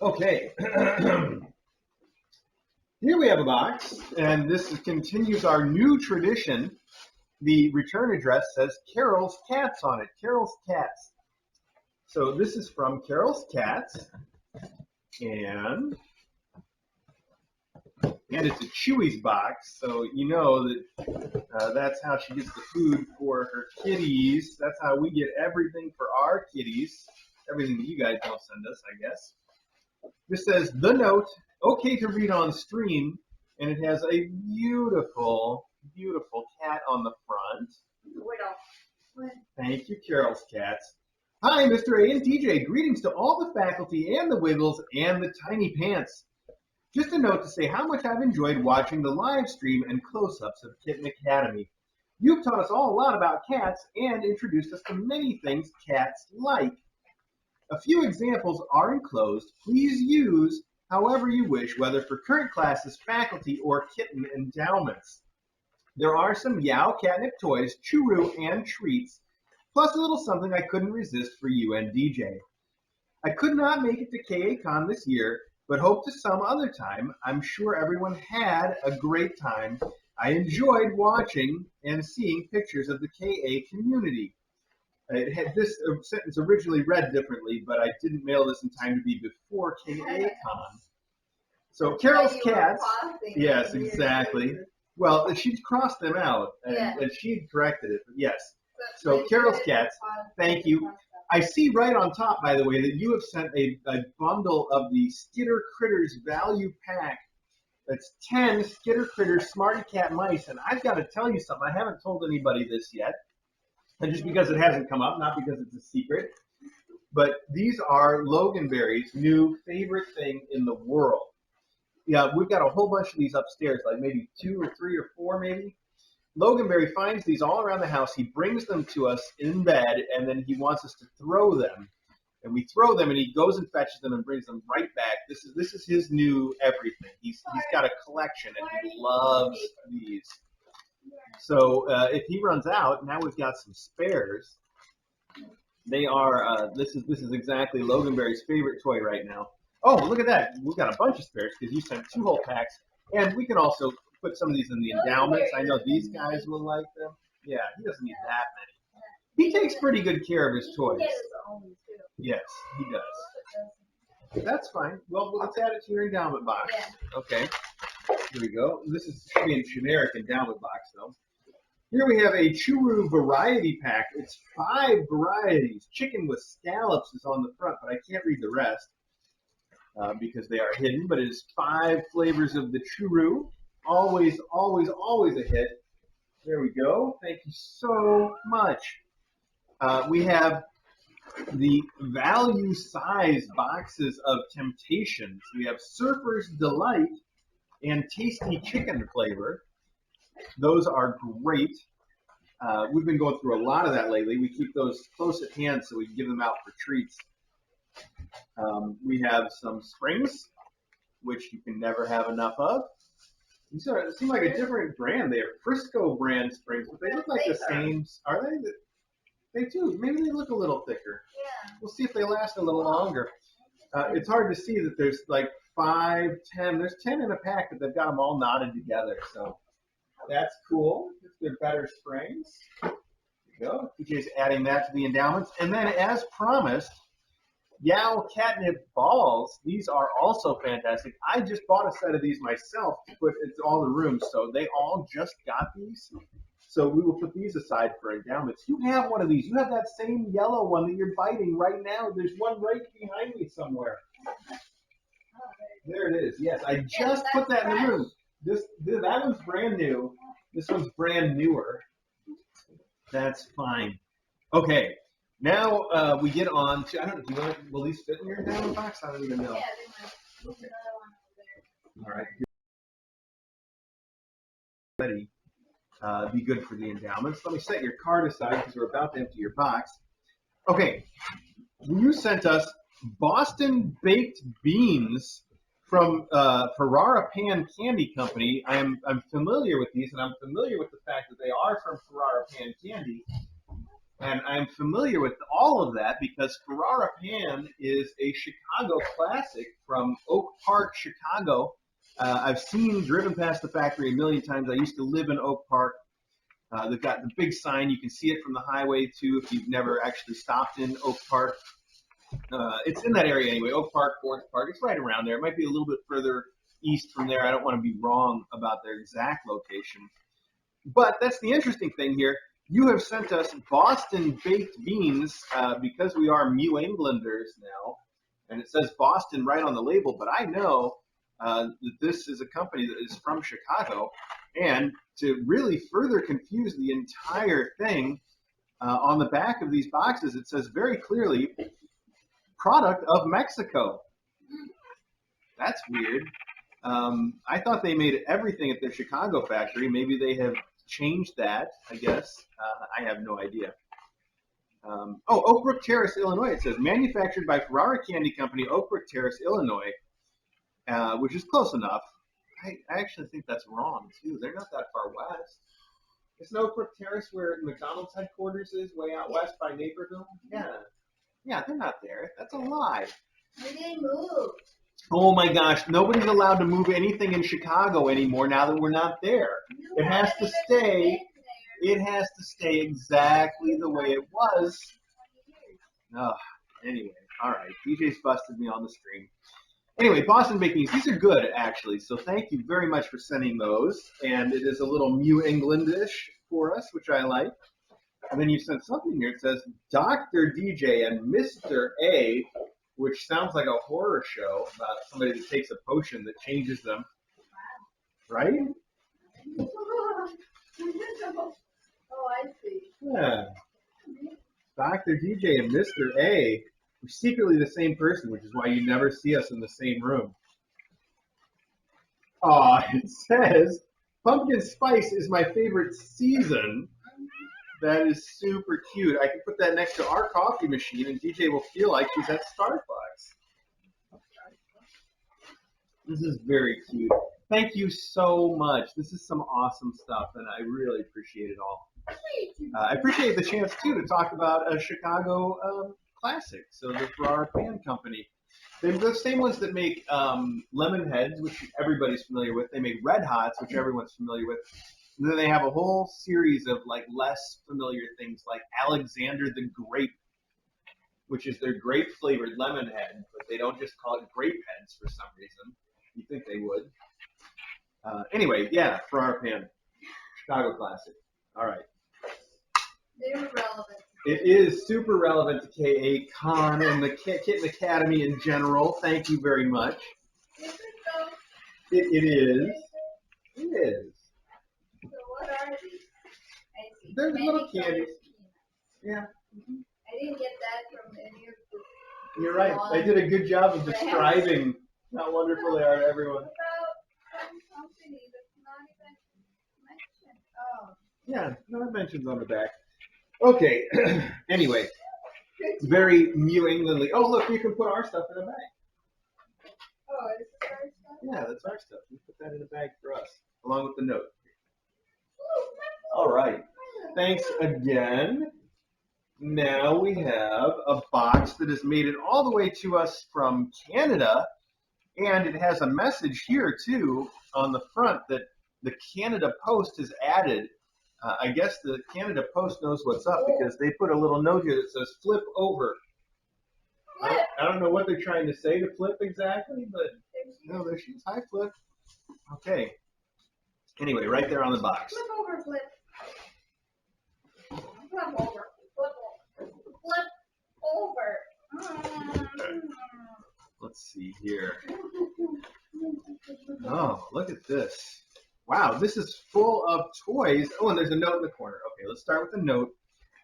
Okay. Here we have a box, and this continues our new tradition. The return address says Carol's Cats on it. Carol's Cats. So this is from Carol's Cats, and it's a Chewy's box. So you know that that's how she gets the food for her kitties. That's how we get everything for our kitties. everything that you guys don't send us, I guess. This says, the note, okay to read on stream, and it has a beautiful, beautiful cat on the front. Thank you, Carol's Cats. Hi, Mr. A and DJ. Greetings to all the faculty and the Wiggles and the Tiny Pants. Just a note to say how much I've enjoyed watching the live stream and close-ups of Kitten Academy. You've taught us all a lot about cats and introduced us to many things cats like. A few examples are enclosed. Please use however you wish, whether for current classes, faculty, or kitten endowments. There are some Yow catnip toys, churu, and treats, plus a little something I couldn't resist for you and DJ. I could not make it to KACon this year, but hope to some other time. I'm sure everyone had a great time. I enjoyed watching and seeing pictures of the KA community. It had this sentence originally read differently, but I didn't mail this in time to be before KACon. So Carol's Cats, yes, exactly. Well, she'd crossed them out, and she'd corrected it, but yes. So Carol's Cats, thank you. I see right on top, by the way, that you have sent a bundle of the Skitter Critters value pack. It's 10 Skitter Critters Smarty Cat mice, and I've got to tell you something. I haven't told anybody this yet, and just because it hasn't come up, not because it's a secret. But these are Loganberry's new favorite thing in the world. Yeah, we've got a whole bunch of these upstairs, like maybe 2 or 3 or 4 maybe. Loganberry finds these all around the house. He brings them to us in bed, and then he wants us to throw them. And we throw them, and he goes and fetches them and brings them right back. This is his new everything. He's got a collection, and he loves these. So if he runs out, now we've got some spares. They are this is exactly Loganberry's favorite toy right now. Oh, look at that. We've got a bunch of spares because you sent 2 whole packs. And we can also put some of these in the endowments. I know these guys will like them. Yeah, he doesn't need that many. He takes pretty good care of his toys. Yes, he does. That's fine. Well, let's add it to your endowment box. Okay. Here we go. This should be a generic endowment box, though. Here we have a Churu variety pack. It's 5 varieties. Chicken with scallops is on the front, but I can't read the rest because they are hidden. But it is 5 flavors of the Churu. Always, always, always a hit. There we go. Thank you so much. We have the value size boxes of Temptations. We have Surfer's Delight and Tasty Chicken flavor. Those are great. We've been going through a lot of that lately. We keep those close at hand so we can give them out for treats. We have some springs, which you can never have enough of. These seem like a different brand. They are Frisco brand springs, but they look like the same. Are they? They do. Maybe they look a little thicker. Yeah. We'll see if they last a little longer. It's hard to see that there's like 5, 10. There's 10 in a pack, but they've got them all knotted together. So that's cool. They're better springs. There you go. DJ's adding that to the endowments. And then, as promised, Yow catnip balls. These are also fantastic. I just bought a set of these myself to put into all the rooms, so they all just got these. So we will put these aside for endowments. You have one of these. You have that same yellow one that you're biting right now. There's one right behind me somewhere. There it is. Yes, I just put that in the room. That one's brand new. This one's brand newer. That's fine. Okay. Now we get on to, I don't know, will these fit in your endowment box? I don't even know. Yeah, they might. Okay. All right. Ready. Be good for the endowments. Let me set your card aside because we're about to empty your box. Okay. You sent us Boston baked beans from Ferrara Pan Candy Company. I'm familiar with these, and I'm familiar with the fact that they are from Ferrara Pan Candy. And I'm familiar with all of that because Ferrara Pan is a Chicago classic from Oak Park, Chicago. I've driven past the factory a million times. I used to live in Oak Park. They've got the big sign. You can see it from the highway, too, if you've never actually stopped in Oak Park. It's in that area anyway, Oak Park, Forest Park. It's right around there. It might be a little bit further east from there. I don't want to be wrong about their exact location. But that's the interesting thing here. You have sent us Boston baked beans because we are New Englanders now, and it says Boston right on the label. But I know that this is a company that is from Chicago, and to really further confuse the entire thing, on the back of these boxes it says very clearly, "Product of Mexico." That's weird. I thought they made everything at their Chicago factory. Maybe they have changed that, I guess. I have no idea. Oak Brook Terrace, Illinois. It says manufactured by Ferrara Candy Company, Oak Brook Terrace, Illinois, which is close enough. I actually think that's wrong, too. They're not that far west. Isn't Oak Brook Terrace where McDonald's headquarters is, way out west by Naperville? Yeah. Yeah, they're not there. That's a lie. They moved. Oh my gosh, nobody's allowed to move anything in Chicago anymore now that we're not there. It has to stay. It has to stay exactly the way it was. Anyway, all right. DJ's busted me on the stream. Anyway, Boston baked beans. These are good, actually. So thank you very much for sending those. And it is a little New Englandish for us, which I like. And then you sent something here. It says Dr. DJ and Mr. A, which sounds like a horror show about somebody that takes a potion that changes them. Right? Oh, I see. Yeah. Dr. DJ and Mr. A. We're secretly the same person, which is why you never see us in the same room. It says, pumpkin spice is my favorite season. That is super cute. I can put that next to our coffee machine, and DJ will feel like she's at Starbucks. This is very cute. Thank you so much. This is some awesome stuff, and I really appreciate it all. I appreciate the chance, too, to talk about a Chicago classic. So the Ferrara Pan Company. They're the same ones that make lemon heads, which everybody's familiar with. They make red hots, which everyone's familiar with. And then they have a whole series of like less familiar things like Alexander the Grape, which is their grape flavored lemon head, but they don't just call it grape heads for some reason. You think they would. Anyway, yeah, Ferrara Pan. Chicago classic. All right. They're relevant. It is super relevant to KA Con and the Kitten Academy in general. Thank you very much. Is it though? It is. It is. So what are these? I see. They're Many little colored candies. peanuts. Yeah. I didn't get that from any of the. You're right. I did a good job of describing how wonderful they are to everyone. About some company that's not even mentioned. Oh. Yeah, no mentions on the back. Okay. Anyway, very New Englandly. Oh, look, you can put our stuff in a bag. Oh, is this our stuff? Yeah, that's our stuff. We put that in a bag for us, along with the note. Ooh, All right. Thanks again. Now we have a box that has made it all the way to us from Canada, and it has a message here, too, on the front that the Canada Post has added. I guess the Canada Post knows what's up because they put a little note here that says flip over. I don't know what they're trying to say to flip exactly, but no, there she is. Hi, Flip. Okay. Anyway, right there on the box. Flip over, flip. Flip over. Flip over. Flip over. Let's see here. Oh, look at this. Wow, this is full of toys. Oh, and there's a note in the corner. Okay, let's start with the note.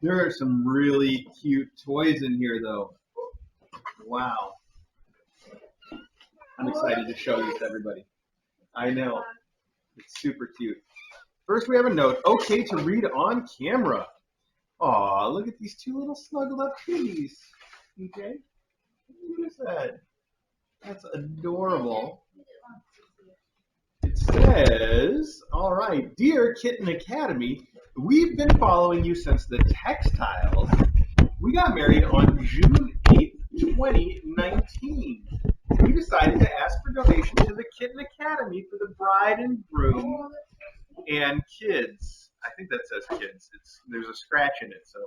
There are some really cute toys in here, though. Wow. I'm excited to show these to everybody. I know. It's super cute. First, we have a note. Okay to read on camera. Aw, look at these two little snuggled up kitties. Okay? What is that? That's adorable. It says, all right, dear Kitten Academy, we've been following you since the textiles. We got married on June 8th, 2019. We decided to ask for donations to the Kitten Academy for the bride and groom and kids. I think that says kids. There's a scratch in it, so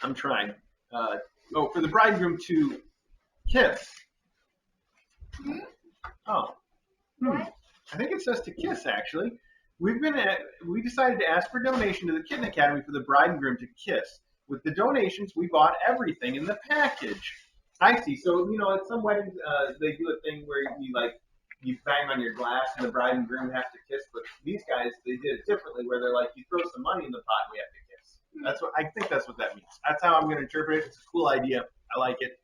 I'm trying. For the bride and groom to kiss. Oh. I think it says to kiss, actually. we decided to ask for donation to the Kitten Academy for the bride and groom to kiss. With the donations, we bought everything in the package. I see. So, at some weddings, they do a thing where you bang on your glass and the bride and groom have to kiss. But these guys, they did it differently, where they're like, you throw some money in the pot, and we have to kiss. I think that's what that means. That's how I'm going to interpret it. It's a cool idea. I like it.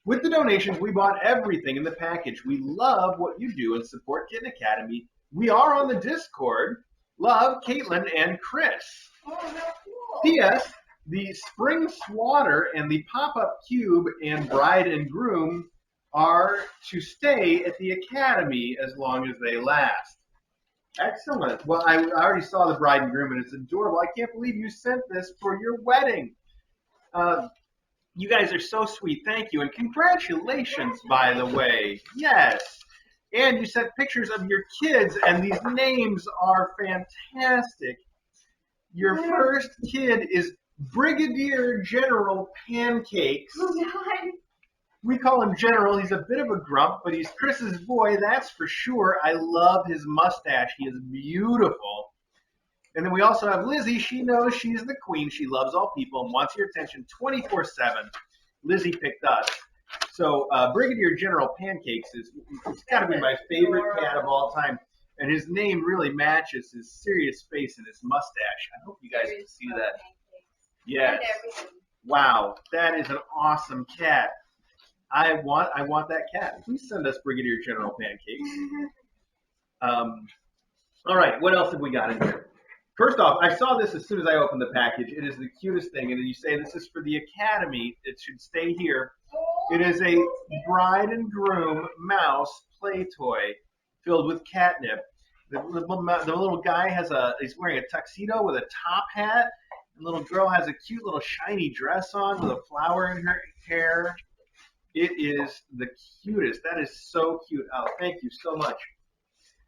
With the donations, we bought everything in the package. We love what you do and support Kitten Academy. We are on the Discord. Love, Caitlin and Chris. Oh, how cool. P.S. The spring swatter and the pop-up cube and bride and groom are to stay at the Academy as long as they last. Excellent. Well, I already saw the bride and groom, and it's adorable. I can't believe you sent this for your wedding. You guys are so sweet. Thank you. And congratulations, by the way. Yes. And you sent pictures of your kids, and these names are fantastic. Your first kid is Brigadier General Pancakes. Oh, God. We call him General. He's a bit of a grump, but he's Chris's boy, that's for sure. I love his mustache. He is beautiful. And then we also have Lizzie. She knows she's the queen. She loves all people and wants your attention 24/7. Lizzie picked us. So Brigadier General Pancakes it's got to be my favorite cat of all time. And his name really matches his serious face and his mustache. I hope you guys can see that. Yes. Wow, that is an awesome cat. I want that cat. Please send us Brigadier General Pancakes. All right, what else have we got in here? First off, I saw this as soon as I opened the package. It is the cutest thing. And then you say this is for the Academy. It should stay here. It is a bride and groom mouse play toy filled with catnip. The little guy he's wearing a tuxedo with a top hat. The little girl has a cute little shiny dress on with a flower in her hair. It is the cutest. That is so cute. Oh, thank you so much.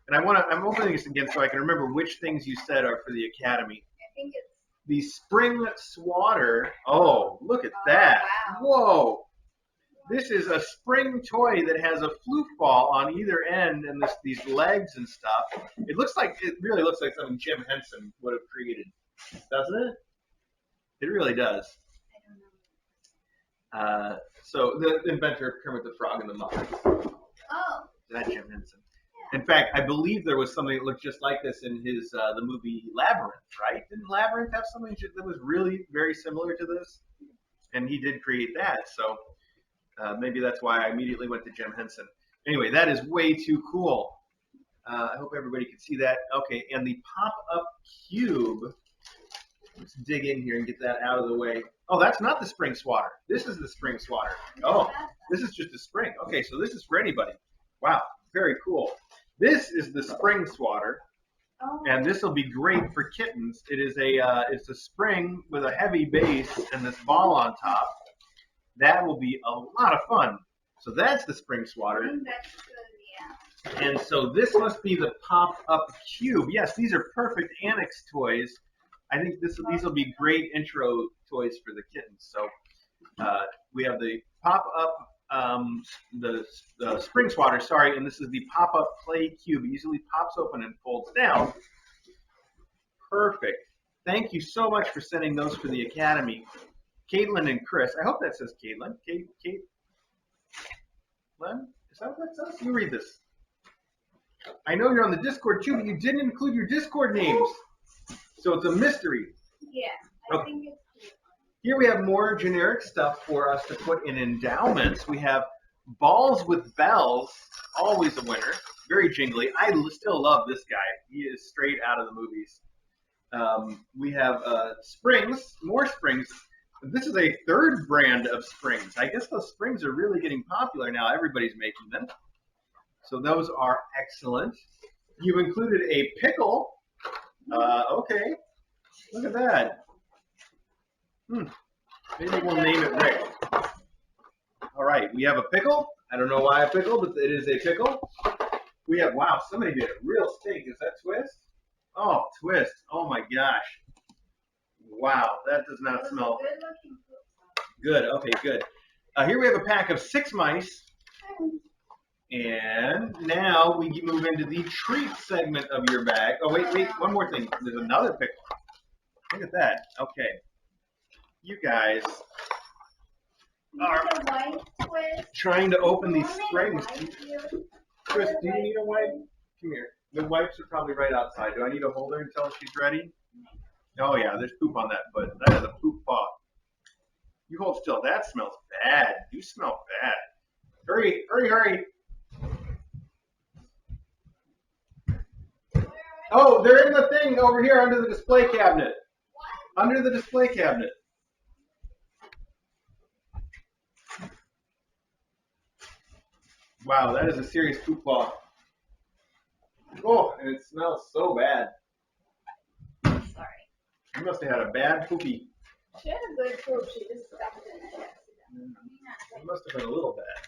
And I'm opening this again so I can remember which things you said are for the Academy. I think it's The spring swatter. Oh, look at that. wow. Whoa. This is a spring toy that has a flute ball on either end and these legs and stuff. It really looks like something Jim Henson would have created, doesn't it? It really does. I don't know. So the inventor of Kermit the Frog and the Muppets. Oh. That Jim Henson. In fact, I believe there was something that looked just like this in his the movie Labyrinth, right? Didn't Labyrinth have something that was really very similar to this? And he did create that, so maybe that's why I immediately went to Jim Henson. Anyway, that is way too cool. I hope everybody can see that. Okay, and the pop-up cube. Let's dig in here and get that out of the way. Oh, that's not the spring swatter. This is the spring swatter. Oh, this is just a spring. Okay, so this is for anybody. Wow, very cool. This is the spring swatter, and this will be great for kittens. It is it's a spring with a heavy base and this ball on top. That will be a lot of fun. So that's the spring swatter. That's good, yeah. And so this must be the pop-up cube. Yes, these are perfect annex toys. I think these will be great intro toys for the kittens. So we have the pop-up, the spring swatter, sorry, and this is the pop-up play cube. It easily pops open and folds down. Perfect. Thank you so much for sending those for the Academy. Caitlin and Chris. I hope that says Caitlin. Caitlin? Is that what that says? You read this. I know you're on the Discord too, but you didn't include your Discord names. So it's a mystery. Yeah, I think it's cute. Here we have more generic stuff for us to put in endowments. We have balls with bells, always a winner, very jingly. I still love this guy. He is straight out of the movies. We have springs, more springs. This is a third brand of springs. I guess those springs are really getting popular now. Everybody's making them. So those are excellent. You've included a pickle. Okay. Look at that. Maybe we'll name it Rick. All right. We have a pickle. I don't know why a pickle, but it is a pickle. We have, wow, somebody did a real steak. Is that Twist? Oh, Twist. Oh, my gosh. Wow, that does not smell good. Okay, good. Here we have a pack of 6 mice. And now we move into the treat segment of your bag. Oh, wait, one more thing. There's another pickle. Look at that. Okay. You guys are Need a white twist. trying to open these Wanna make a strings. white here? Chris, do you need a wipe? Come here. The wipes are probably right outside. Do I need to hold her until she's ready? Oh, yeah, there's poop on that foot. That is a poop paw. You hold still. That smells bad. You smell bad. Hurry, hurry, hurry. Oh, they're in the thing over here under the display cabinet. What? Under the display cabinet. Wow, that is a serious poop paw. Oh, and it smells so bad. Sorry. You must have had a bad poopy. She had a good poop. She just stuffed it in it accidentally. It must have been a little bad.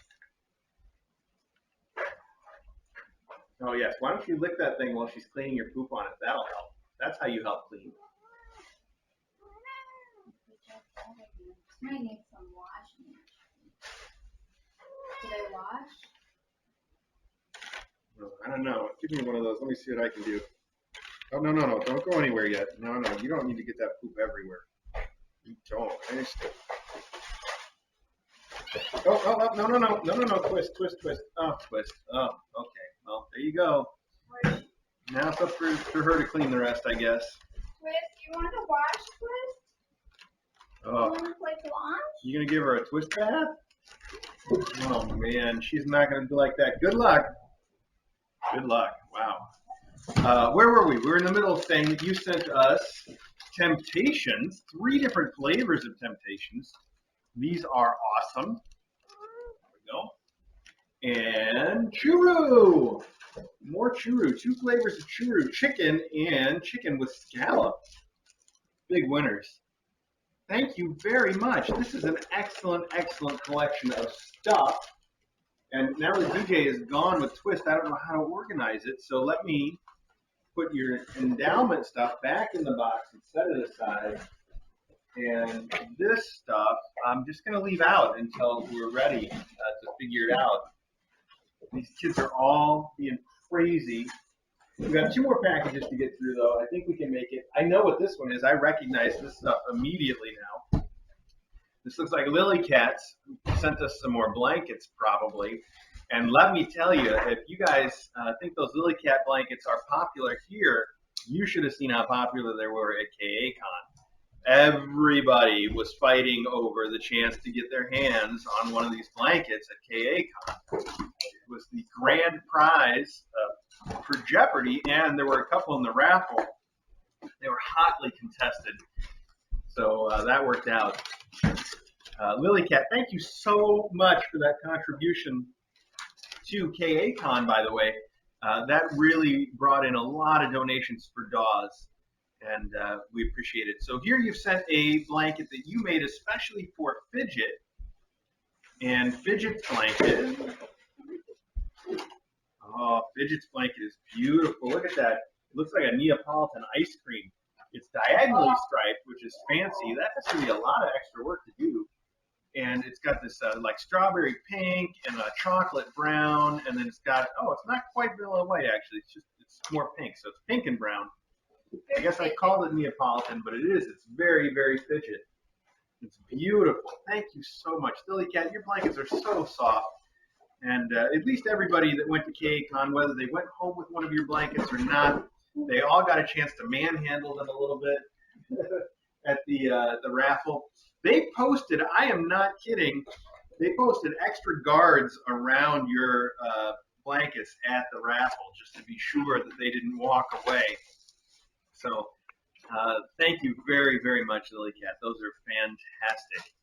Oh, yes. Why don't you lick that thing while she's cleaning your poop on it? That'll help. That's how you help clean. Might need some washing. Did I wash? Well, I don't know. Give me one of those. Let me see what I can do. Oh, no, no, no. Don't go anywhere yet. No, no. You don't need to get that poop everywhere. You don't. Oh, no, no, no. No, no, no. Twist, twist, twist. Oh, twist. Oh, okay. Well, there you go. Now it's up for her to clean the rest, I guess. Twist, you want to wash, Twist? You Oh, want to play launch? you gonna give her a twist bath? Oh man, she's not gonna do like that. Good luck. Good luck. Wow. Where were we? We were in the middle of saying that you sent us Temptations, 3 different flavors of Temptations. These are awesome. There we go. And churro. More churro. 2 flavors of churro. Chicken and chicken with scallop. Big winners. Thank you very much. This is an excellent, excellent collection of stuff. And now that DJ is gone with Twist, I don't know how to organize it. So let me put your endowment stuff back in the box and set it aside. And this stuff, I'm just going to leave out until we're ready to figure it out. These kids are all being crazy. We've got 2 more packages to get through, though. I think we can make it. I know what this one is. I recognize this stuff immediately now. This looks like Lily Cats sent us some more blankets, probably. And let me tell you, if you guys think those Lily Cat blankets are popular here, you should have seen how popular they were at KACon. Everybody was fighting over the chance to get their hands on one of these blankets at KACon. It was the grand prize for Jeopardy, and there were a couple in the raffle. They were hotly contested, so that worked out. Lily Cat, thank you so much for that contribution to KACon, by the way. That really brought in a lot of donations for DAWs, and we appreciate it. So here you've sent a blanket that you made especially for Fidget, and Fidget's blanket. Oh, Fidget's blanket is beautiful. Look at that. It looks like a Neapolitan ice cream. It's diagonally striped, which is fancy. That has to be a lot of extra work to do. And it's got this like strawberry pink and a chocolate brown, and then it's got, oh, it's not quite vanilla white actually. It's more pink, so it's pink and brown. I guess I called it Neapolitan, but it is. It's very, very Fidget. It's beautiful. Thank you so much, Lily Cat. Your blankets are so soft. And at least everybody that went to KACon, whether they went home with one of your blankets or not, they all got a chance to manhandle them a little bit at the raffle. They posted, I am not kidding, they posted extra guards around your blankets at the raffle just to be sure that they didn't walk away. So thank you very, very much, Lily Cat. Those are fantastic.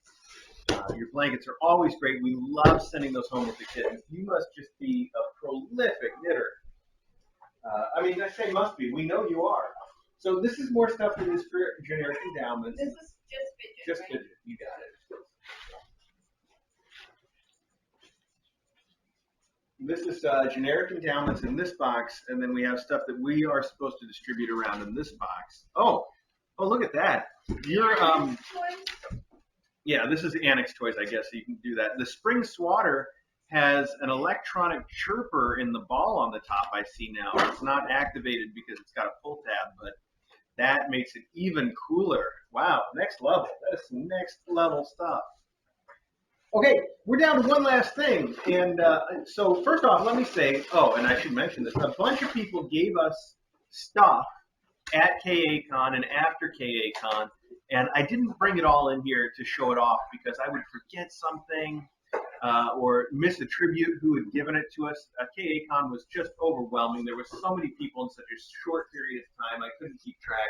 Your blankets are always great. We love sending those home with the kittens. You must just be a prolific knitter. I mean, I say must be. We know you are. So this is more stuff that is for generic endowments. This is just Fidget, Just right? Fidget. You got it. This is generic endowments in this box, and then we have stuff that we are supposed to distribute around in this box. Oh, look at that. Your yeah, this is Annex Toys, I guess, so you can do that. The spring swatter has an electronic chirper in the ball on the top. I see now. It's not activated because it's got a pull tab, but that makes it even cooler. Wow, next level. That is next level stuff. Okay, we're down to one last thing. And so first off, let me say, oh, and I should mention this, a bunch of people gave us stuff at KACon and after KACon, and I didn't bring it all in here to show it off because I would forget something or misattribute who had given it to us. KACon was just overwhelming. There were so many people in such a short period of time, I couldn't keep track.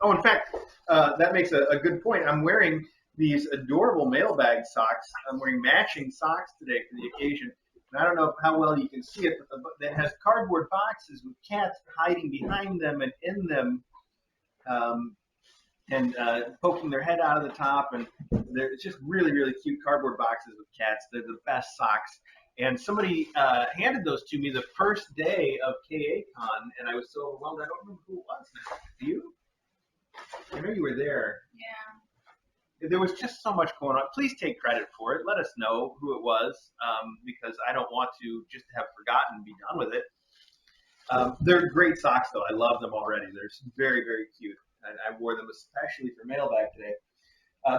Oh, in fact, that makes a good point. I'm wearing these adorable Mailbag socks. I'm wearing matching socks today for the occasion. And I don't know how well you can see it, but it has cardboard boxes with cats hiding behind them and in them, and poking their head out of the top. And it's just really, really cute cardboard boxes with cats. They're the best socks. And somebody handed those to me the first day of KACon, and I was so overwhelmed. I don't remember who it was now. Do you? I know you were there. Yeah. There was just so much going on. Please take credit for it. Let us know who it was, because I don't want to just have forgotten and be done with it. They're great socks, though. I love them already. They're very, very cute. And I wore them especially for Mailbag today.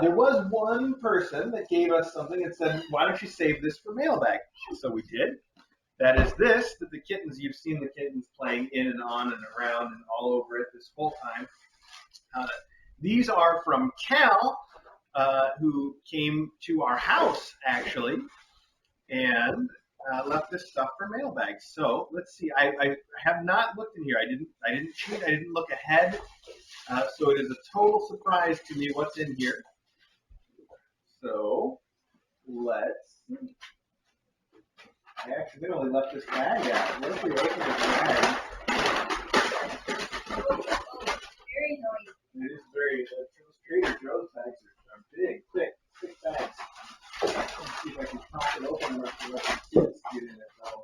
There was one person that gave us something and said, why don't you save this for Mailbag? So we did. That is this, that the kittens, you've seen the kittens playing in and on and around and all over it this whole time. These are from Cal, who came to our house, actually, and left this stuff for Mailbag. So let's see. I have not looked in here. I didn't cheat. I didn't look ahead. So it is a total surprise to me what's in here. So let's see. I accidentally left this bag out. What if we open this bag? Very noisy. It is very, those Trader Joe's bags are big, thick bags. Let's see if I can pop it open and let the kids get in it though.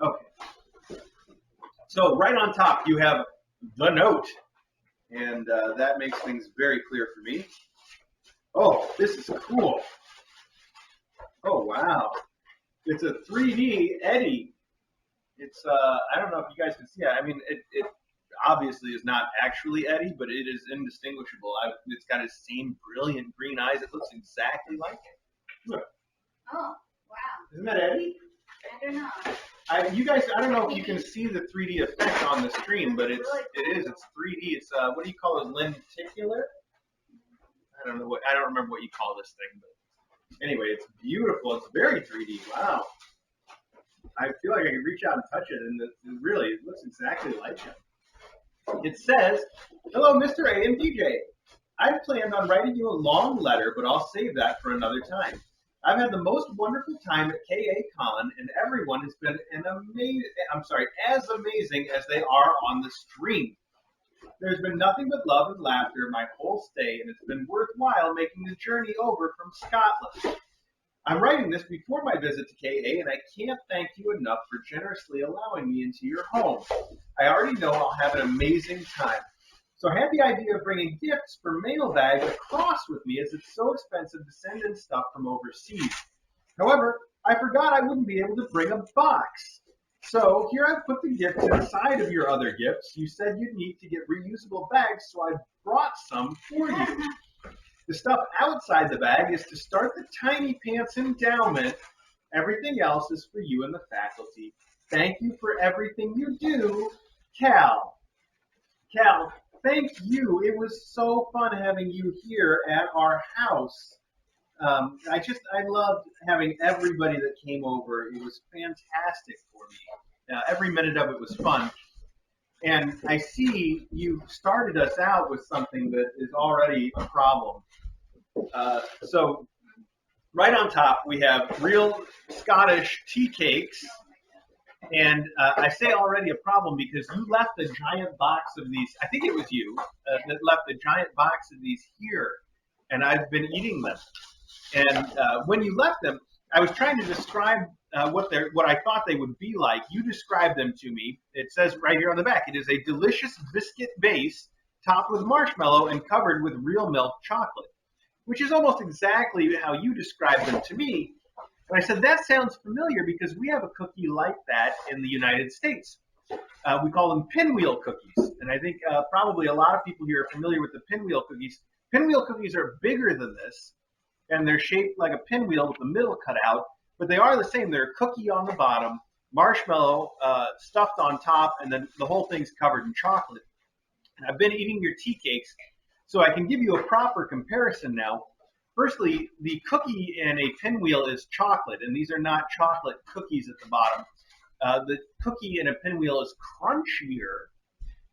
Okay. So right on top you have the note, and that makes things very clear for me. Oh, this is cool. Oh, wow. It's a 3D Eddie. It's, I don't know if you guys can see it. I mean, it obviously is not actually Eddie, but it is indistinguishable. It's got his same brilliant green eyes. It looks exactly like it. Look. Oh, wow. Isn't that Eddie? I don't know. You guys, I don't know if you can see the 3D effect on the screen, but it is. It's 3D. It's, what do you call it? Lenticular? I don't remember what you call this thing, but anyway, it's beautiful. It's very 3D. Wow. I feel like I could reach out and touch it, and it looks exactly like him. It says, hello, Mr. A and DJ. I planned on writing you a long letter, but I'll save that for another time. I've had the most wonderful time at KACon, and everyone has been as amazing as they are on the stream. There's been nothing but love and laughter my whole stay, and it's been worthwhile making the journey over from Scotland. I'm writing this before my visit to KA, and I can't thank you enough for generously allowing me into your home. I already know I'll have an amazing time. So I had the idea of bringing gifts for Mailbag across with me, as it's so expensive to send in stuff from overseas. However, I forgot I wouldn't be able to bring a box. So here I've put the gifts inside of your other gifts. You said you'd need to get reusable bags, so I brought some for you. The stuff outside the bag is to start the Tiny Pants endowment. Everything else is for you and the faculty. Thank you for everything you do, Cal. Cal, thank you. It was so fun having you here at our house. I loved having everybody that came over. It was fantastic for me. Every minute of it was fun. And I see you started us out with something that is already a problem. So right on top, we have real Scottish tea cakes. And I say already a problem because you left a giant box of these. I think it was you that left a giant box of these here. And I've been eating them. And when you left them, I was trying to describe what I thought they would be like. You described them to me. It says right here on the back, it is a delicious biscuit base topped with marshmallow and covered with real milk chocolate. which is almost exactly how you described them to me. And I said, that sounds familiar because we have a cookie like that in the United States. We call them pinwheel cookies. And I think probably a lot of people here are familiar with the pinwheel cookies. Pinwheel cookies are bigger than this, and they're shaped like a pinwheel with the middle cut out, but they are the same. They're a cookie on the bottom, marshmallow stuffed on top, and then the whole thing's covered in chocolate. And I've been eating your tea cakes, so I can give you a proper comparison now. Firstly, the cookie in a pinwheel is chocolate, and these are not chocolate cookies at the bottom. The cookie in a pinwheel is crunchier.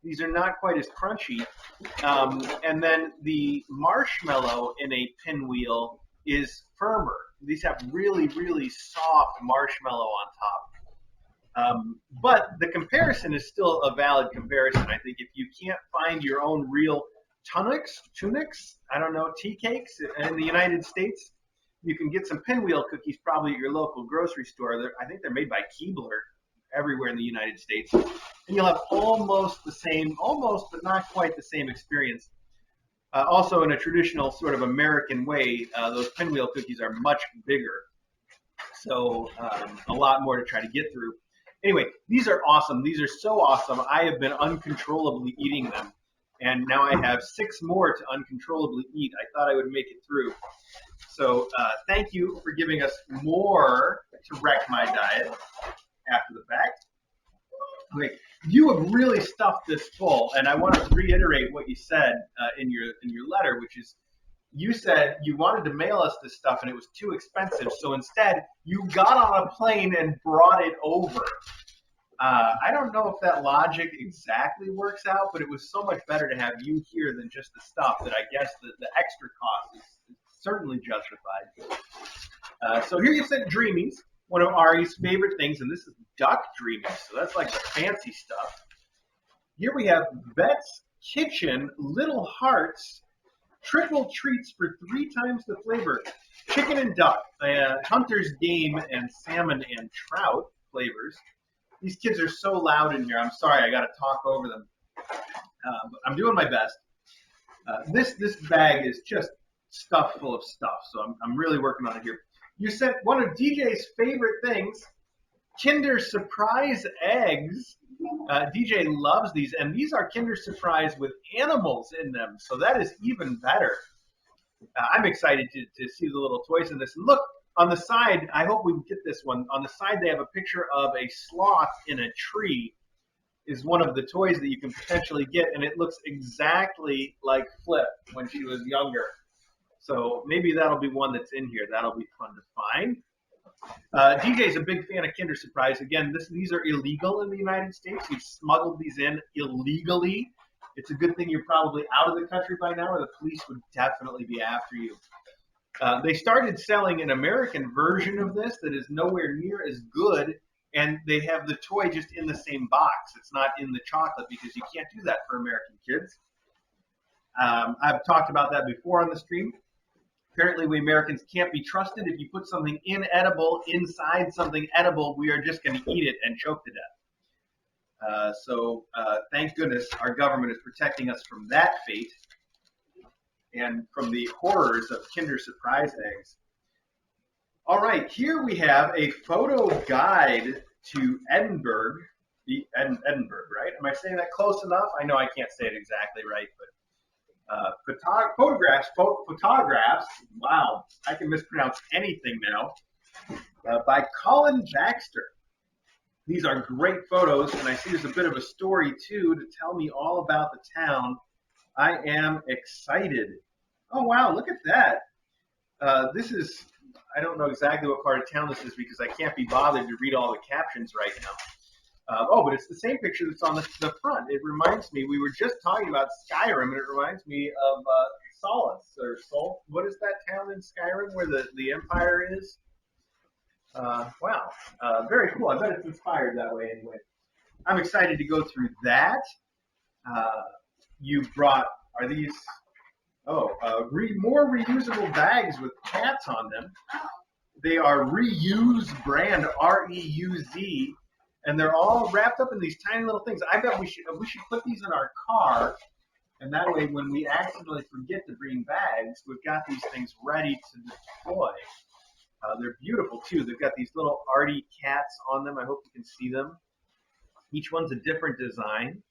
These are not quite as crunchy. And then the marshmallow in a pinwheel is firmer. These have really, really soft marshmallow on top. But the comparison is still a valid comparison. I think if you can't find your own real tunics, I don't know, tea cakes in the United States, you can get some pinwheel cookies probably at your local grocery store. I think they're made by Keebler everywhere in the United States. And you'll have almost the same, almost but not quite the same experience. Also in a traditional sort of American way, those pinwheel cookies are much bigger. So a lot more to try to get through. Anyway, these are awesome. These are so awesome. I have been uncontrollably eating them. And now I have 6 more to uncontrollably eat. I thought I would make it through. So thank you for giving us more to wreck my diet after the fact. Okay, you have really stuffed this full, and I want to reiterate what you said in your letter, which is you said you wanted to mail us this stuff and it was too expensive, so instead you got on a plane and brought it over. I don't know if that logic exactly works out, but it was so much better to have you here than just the stuff that I guess the extra cost is certainly justified. So here you sent Dreamies, one of Ari's favorite things, and this is duck Dreamies, so that's like the fancy stuff. Here we have Bet's Kitchen Little Hearts triple treats for 3 times the flavor. Chicken and duck, hunter's game, and salmon and trout flavors. These kids are so loud in here. I'm sorry, I got to talk over them. But I'm doing my best. This bag is just stuffed full of stuff, so I'm really working on it here. You sent one of DJ's favorite things, Kinder Surprise eggs. DJ loves these, and these are Kinder Surprise with animals in them, so that is even better. I'm excited to see the little toys in this. And look, on the side, I hope we get this one. On the side, they have a picture of a sloth in a tree. Is one of the toys that you can potentially get, and it looks exactly like Flip when she was younger. So maybe that'll be one that's in here. That'll be fun to find. DJ's a big fan of Kinder Surprise. Again, these are illegal in the United States. You've smuggled these in illegally. It's a good thing you're probably out of the country by now, or the police would definitely be after you. They started selling an American version of this that is nowhere near as good, and they have the toy just in the same box. It's not in the chocolate because you can't do that for American kids. I've talked about that before on the stream. Apparently, we Americans can't be trusted. If you put something inedible inside something edible, we are just going to eat it and choke to death. So thank goodness our government is protecting us from that fate and from the horrors of Kinder Surprise eggs. All right, here we have a photo guide to Edinburgh. Edinburgh, right? Am I saying that close enough? I know I can't say it exactly right, but photographs, wow, I can mispronounce anything now, by Colin Baxter. These are great photos, and I see there's a bit of a story, too, to tell me all about the town. I am excited. Oh, wow, look at that. This is, I don't know exactly what part of town this is because I can't be bothered to read all the captions right now. But it's the same picture that's on the front. It reminds me, we were just talking about Skyrim, and it reminds me of Solace, or Sol. What is that town in Skyrim where the Empire is? Wow, very cool. I bet it's inspired that way anyway. I'm excited to go through that. You brought, are these, more reusable bags with cats on them. They are Reuse brand, R-E-U-Z. And they're all wrapped up in these tiny little things. I bet we should put these in our car And that way, when we accidentally forget to bring bags, we've got these things ready to deploy. They're beautiful, too. They've got these little arty cats on them. I hope you can see them. Each one's a different design.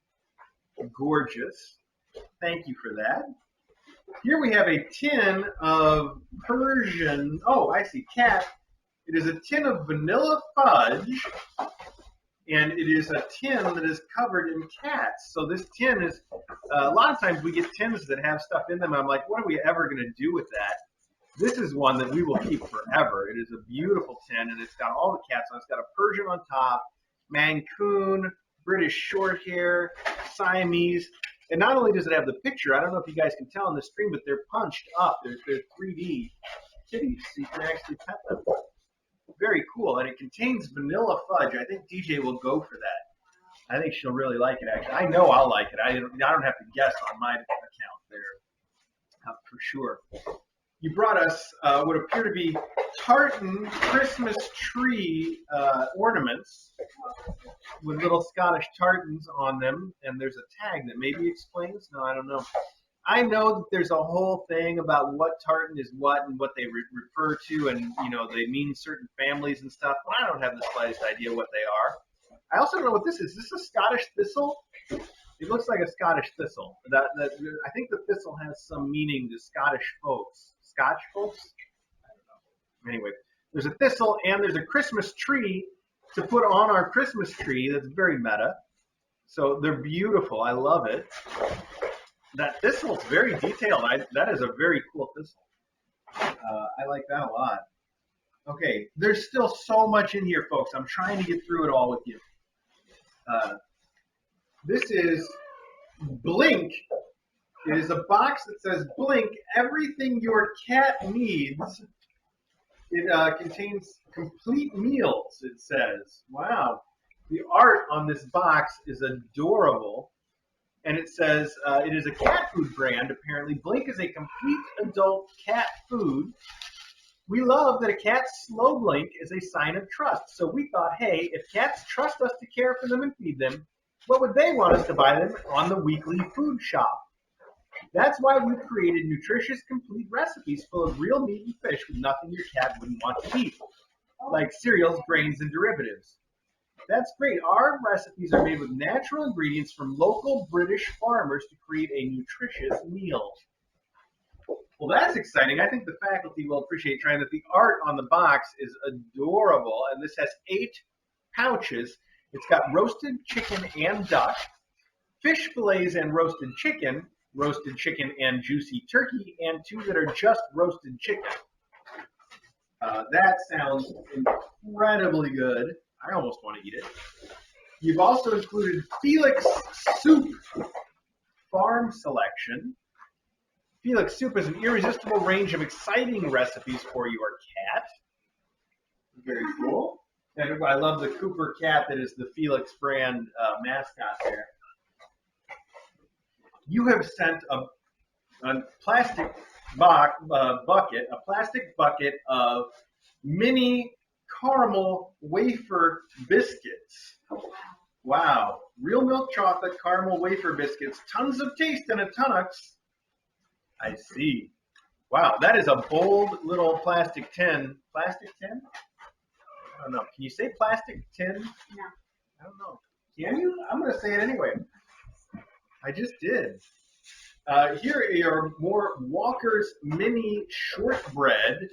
Gorgeous. Thank you for that. Here we have a tin of Persian, oh, I see, cat. It is a tin of vanilla fudge, and it is a tin that is covered in cats. So this tin is, a lot of times we get tins that have stuff in them. I'm like, what are we ever going to do with that? This is one that we will keep forever. It is a beautiful tin, and it's got all the cats on it. It's got a Persian on top, Mancoon, British Shorthair, Siamese. And not only does it have the picture, I don't know if you guys can tell on the screen, but they're punched up. They're 3D kitties, so you can actually pet them. Very cool. And it contains vanilla fudge. I think DJ will go for that. I think she'll really like it, actually. I know I'll like it. I don't have to guess on my account there, for sure. You brought us what appear to be tartan Christmas tree ornaments with little Scottish tartans on them, and there's a tag that maybe explains. No, I don't know. I know that there's a whole thing about what tartan is what and what they refer to, and they mean certain families and stuff. But I don't have the slightest idea what they are. I also don't know what this is. Is this a Scottish thistle? It looks like a Scottish thistle. I think the thistle has some meaning to Scottish folks. Scotch folks? I don't know. Anyway, there's a thistle and there's a Christmas tree to put on our Christmas tree. That's very meta. So they're beautiful. I love it. That thistle is very detailed. That is a very cool thistle. I like that a lot. Okay, there's still so much in here, folks. I'm trying to get through it all with you. This is Blink. It is a box that says Blink, everything your cat needs. It contains complete meals, it says. Wow. The art on this box is adorable. And it says it is a cat food brand, apparently. Blink is a complete adult cat food. We love that a cat's slow blink is a sign of trust. So we thought, hey, if cats trust us to care for them and feed them, what would they want us to buy them on the weekly food shop? That's why we created nutritious, complete recipes full of real meat and fish with nothing your cat wouldn't want to eat, like cereals, grains, and derivatives. That's great. Our recipes are made with natural ingredients from local British farmers to create a nutritious meal. Well, that's exciting. I think the faculty will appreciate trying that. The art on the box is adorable, and this has 8 pouches. It's got roasted chicken and duck, fish fillets and roasted chicken and juicy turkey, and 2 that are just roasted chicken. That sounds incredibly good. I almost want to eat it. You've also included Felix Soup Farm Selection. Felix Soup is an irresistible range of exciting recipes for your cat. Very cool. And I love the Cooper cat that is the Felix brand mascot there. You have sent a plastic bucket of mini caramel wafer biscuits. Wow. Real milk chocolate caramel wafer biscuits. Tons of taste and a tonnux. I see. Wow, that is a bold little plastic tin. Plastic tin? I don't know. Can you say plastic tin? No. I don't know. Can you? I'm going to say it anyway. I just did. Here are more Walker's Mini Shortbread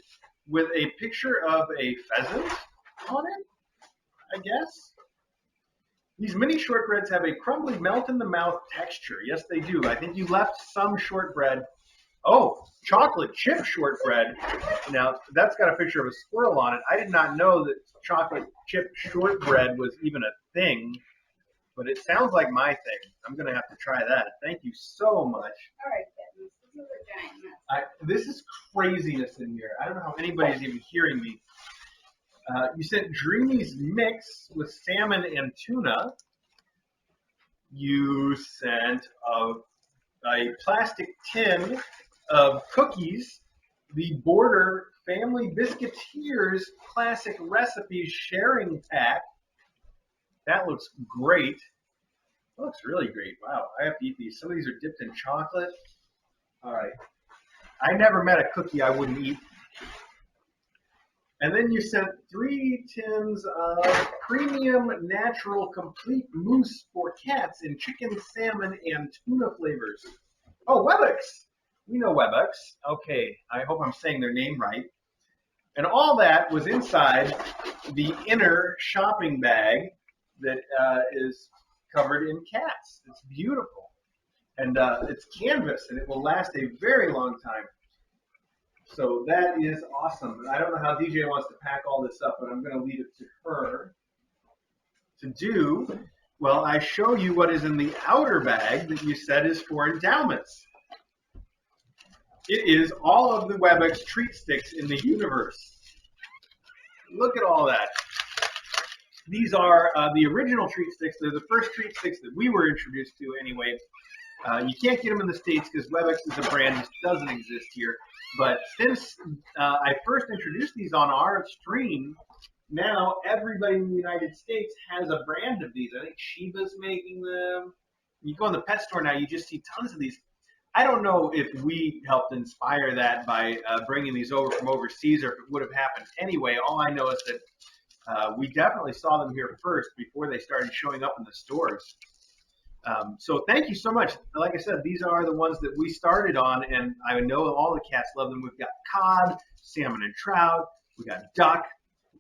with a picture of a pheasant on it, I guess. These mini shortbreads have a crumbly, melt-in-the-mouth texture. Yes, they do. I think you left some shortbread. Oh, chocolate chip shortbread. Now, that's got a picture of a squirrel on it. I did not know that chocolate chip shortbread was even a thing, but it sounds like my thing. I'm going to have to try that. Thank you so much. All right, Kitten. This is a giant mess. This is craziness in here. I don't know how anybody's even hearing me. You sent Dreamy's Mix with salmon and tuna. You sent a plastic tin of cookies, the Border Family Biscuiteers Classic Recipes Sharing Pack. That looks great. That looks really great. Wow, I have to eat these. Some of these are dipped in chocolate. All right. I never met a cookie I wouldn't eat. And then you sent 3 tins of premium natural complete mousse for cats in chicken, salmon, and tuna flavors. Oh, Webex. We know Webex. Okay, I hope I'm saying their name right. And all that was inside the inner shopping bag that is covered in cats. It's beautiful. And it's canvas, and it will last a very long time. So that is awesome. I don't know how DJ wants to pack all this up, but I'm going to leave it to her to do. Well, I show you what is in the outer bag that you said is for endowments. It is all of the Webex treat sticks in the universe. Look at all that. These are the original treat sticks. They're the first treat sticks that we were introduced to anyway. You can't get them in the States because Webex is a brand that doesn't exist here. But since I first introduced these on our stream, now everybody in the United States has a brand of these. I think Sheba's making them. You go in the pet store now, you just see tons of these. I don't know if we helped inspire that by bringing these over from overseas or if it would have happened anyway. All I know is that we definitely saw them here first before they started showing up in the stores. So thank you so much. Like I said, these are the ones that we started on, and I know all the cats love them. We've got cod, salmon and trout. We got duck.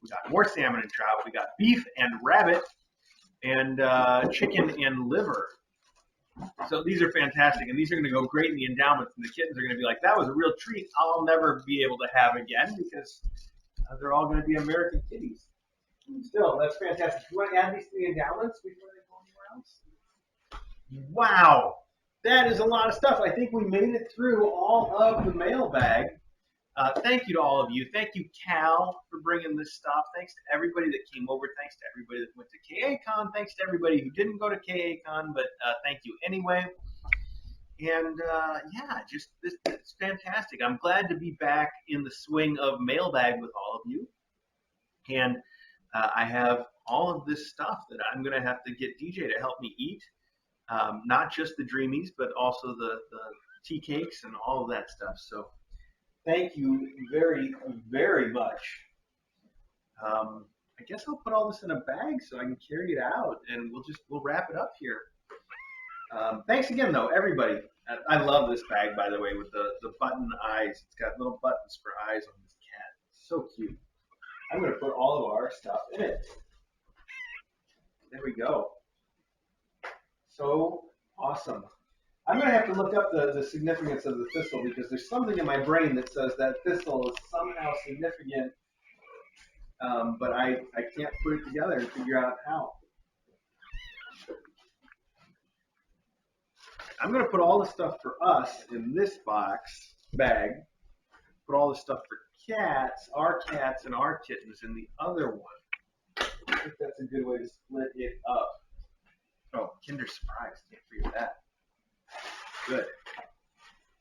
We got more salmon and trout. We got beef and rabbit, and chicken and liver. So these are fantastic, and these are going to go great in the endowments, and the kittens are going to be like, that was a real treat I'll never be able to have again because they're all going to be American kitties. Still, that's fantastic. You want to add these to the endowments before they go anywhere else? Wow, that is a lot of stuff. I think we made it through all of the mailbag. Thank you to all of you. Thank you, Cal, for bringing this stuff. Thanks to everybody that came over. Thanks to everybody that went to KACon. Thanks to everybody who didn't go to KACon, but thank you anyway. And yeah, just it's fantastic. I'm glad to be back in the swing of mailbag with all of you. And I have all of this stuff that I'm going to have to get DJ to help me eat. Not just the Dreamies, but also the tea cakes and all of that stuff. So thank you very, very much. I guess I'll put all this in a bag so I can carry it out, and we'll wrap it up here. Thanks again, though, everybody. I love this bag, by the way, with the button eyes. It's got little buttons for eyes on this cat. So cute. I'm going to put all of our stuff in it. There we go. So awesome. I'm going to have to look up the significance of the thistle because there's something in my brain that says that thistle is somehow significant, but I can't put it together and figure out how. I'm going to put all the stuff for us in this bag, put all the stuff for cats and our kittens in the other one. I think that's a good way to split it up. Oh, Kinder Surprise, can't forget that. Good.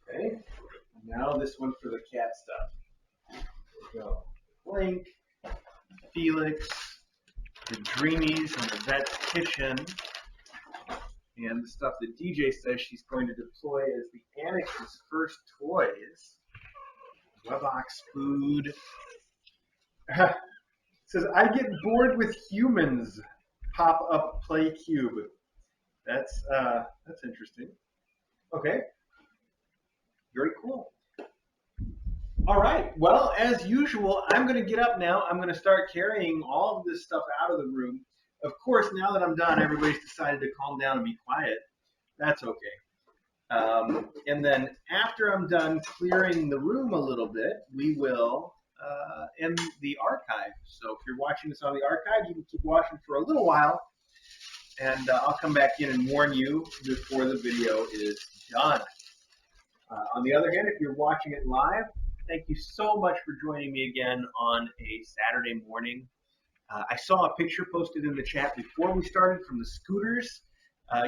Okay, now this one for the cat stuff. There we go. Blink, Felix, the Dreamies, and the Vet's Kitchen, and the stuff that DJ says she's going to deploy as the Annex's first toys. Webox food. It says, I get bored with humans. Pop-up play cube. That's interesting. Okay. Very cool. All right. Well, as usual, I'm going to get up now. I'm going to start carrying all of this stuff out of the room. Of course, now that I'm done, everybody's decided to calm down and be quiet. That's okay. And then after I'm done clearing the room a little bit, we will end the archive. So if you're watching this on the archive, you can keep watching for a little while. And I'll come back in and warn you before the video is done. On the other hand, if you're watching it live, thank you so much for joining me again on a Saturday morning. I saw a picture posted in the chat before we started from the scooters.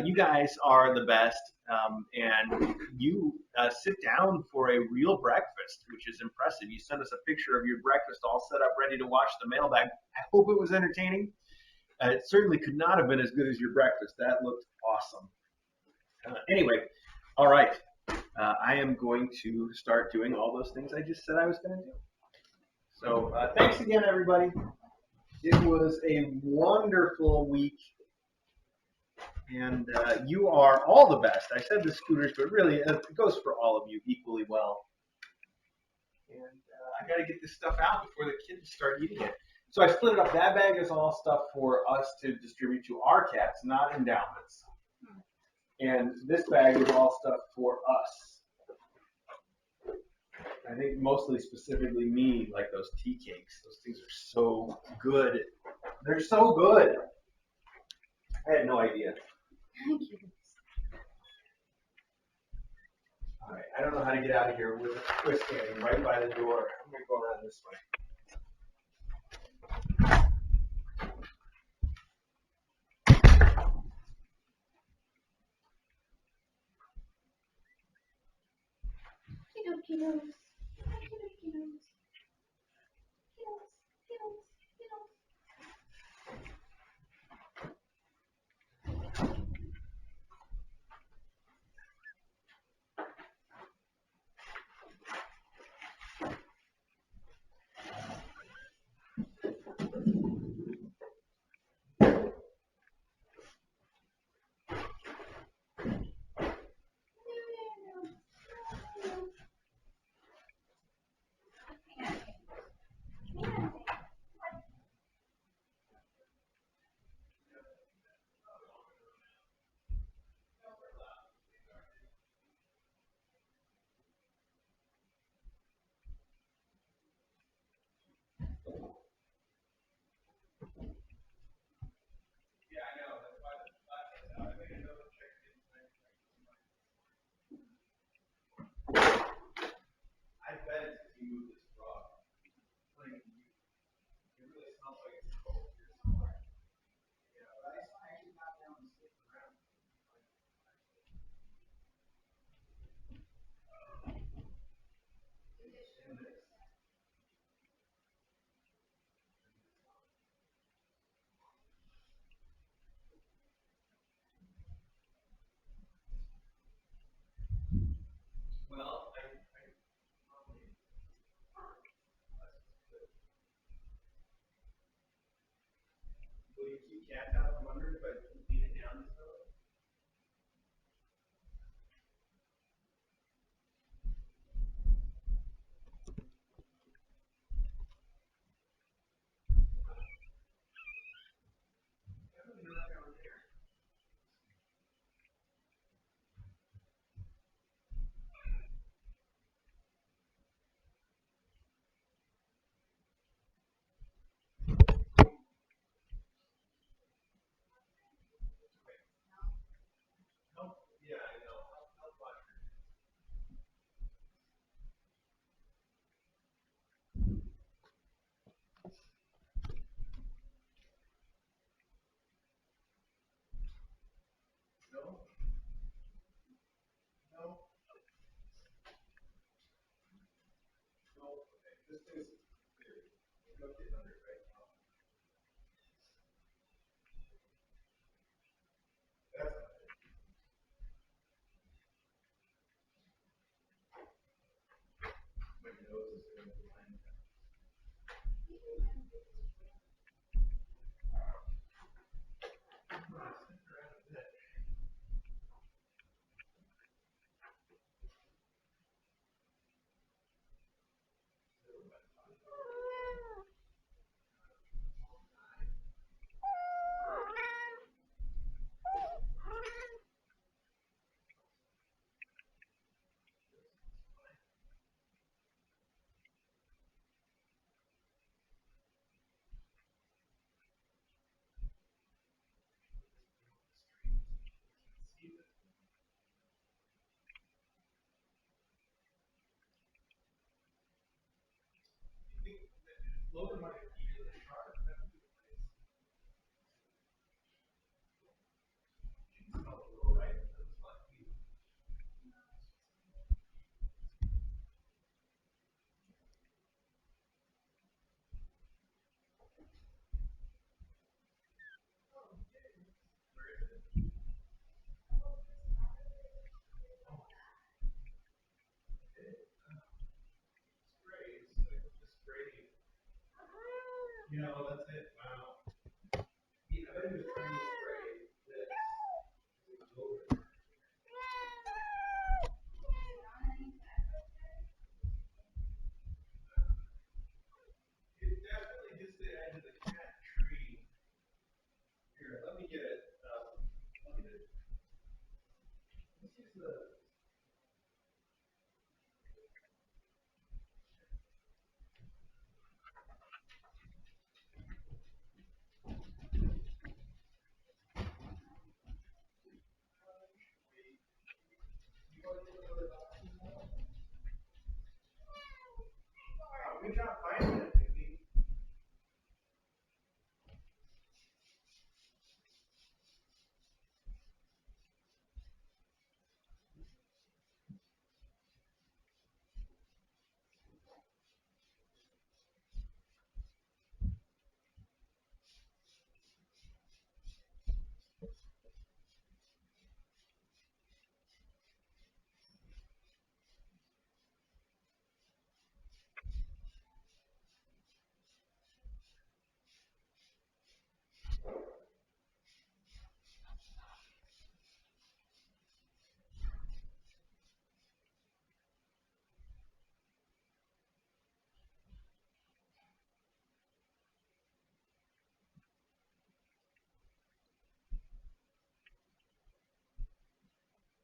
You guys are the best, and you sit down for a real breakfast, which is impressive. You sent us a picture of your breakfast all set up, ready to watch the mailbag. I hope it was entertaining. It certainly could not have been as good as your breakfast. That looked awesome. Anyway, all right. I am going to start doing all those things I just said I was going to do. So thanks again, everybody. It was a wonderful week, and you are all the best. I said the scooters, but really it goes for all of you equally well. And I got to get this stuff out before the kids start eating it. So I split it up. That bag is all stuff for us to distribute to our cats, not endowments. And this bag is all stuff for us. I think mostly specifically me, like those tea cakes. Those things are so good. They're so good. I had no idea. Thank you. All right, I don't know how to get out of here with a twist standing right by the door. I'm going to go around this way. Kiddos. Kiddos. I bet it's if you move this rug. Like, it really smells like it's cold here somewhere. Yeah, but I actually got down and slipped around. Well, will you keep cats out from under if I lean it down this way? Yeah, I know. I'll watch it. No? No? No? Okay. This thing's clear. There's no kid under it right now. That's not it. My nose is going to blind. Logan might have eaten the shark. That's a good place. It smells a little right. That's fun. That's it. Wow. I bet he was trying to spray this. It was over. It's definitely just the edge of the cat tree. Here, let me get it. Let me get it. This is the. Good job finding it, Vicky.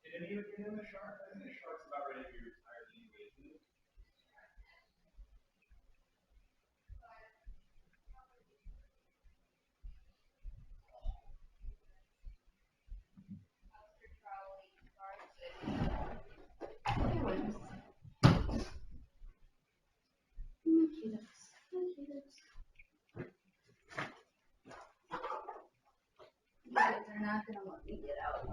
Did any of you get in the shark? I think the shark's about ready to be retired anyway, isn't it? They're not gonna let me get out.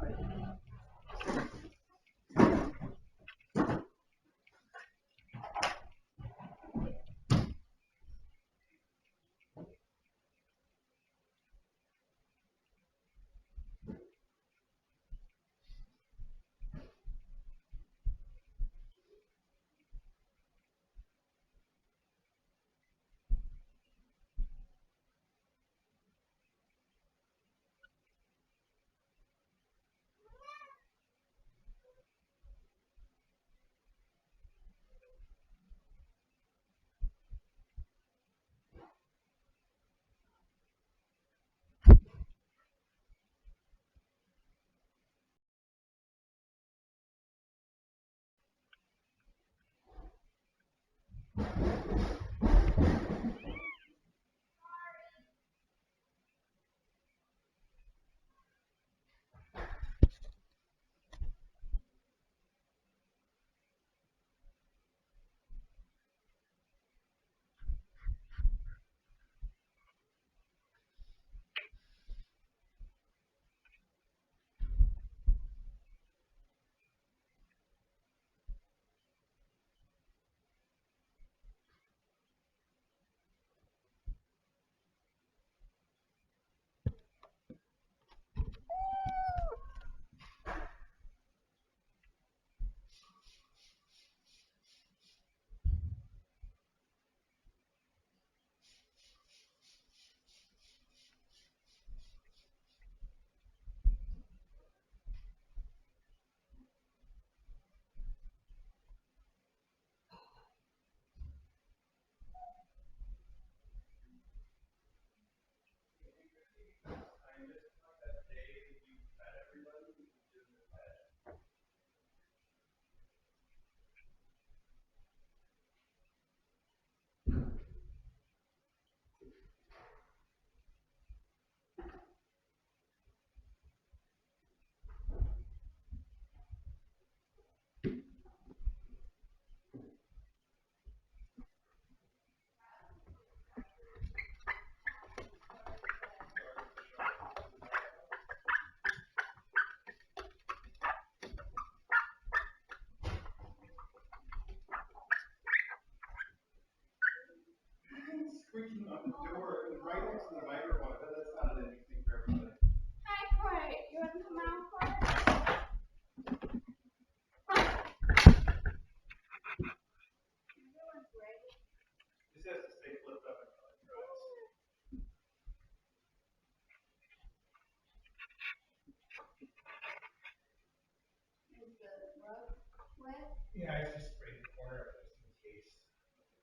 Yeah, I just sprayed the corner of it in case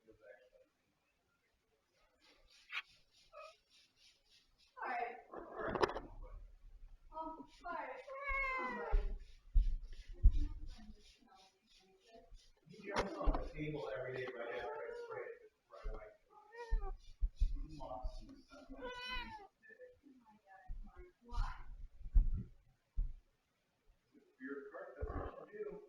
it was actually. He jumps on the table every day right after I spray it right away. Moss and stuff. Your cart, that's what you do.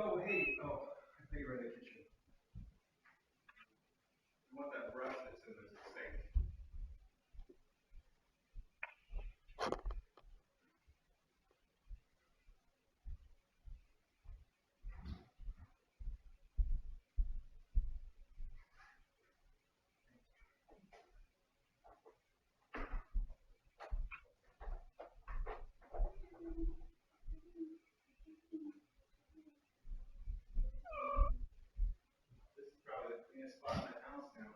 Oh, hey, I think you're in the kitchen. You want that brush that's in the sink. This is probably the cleanest spot in the house now.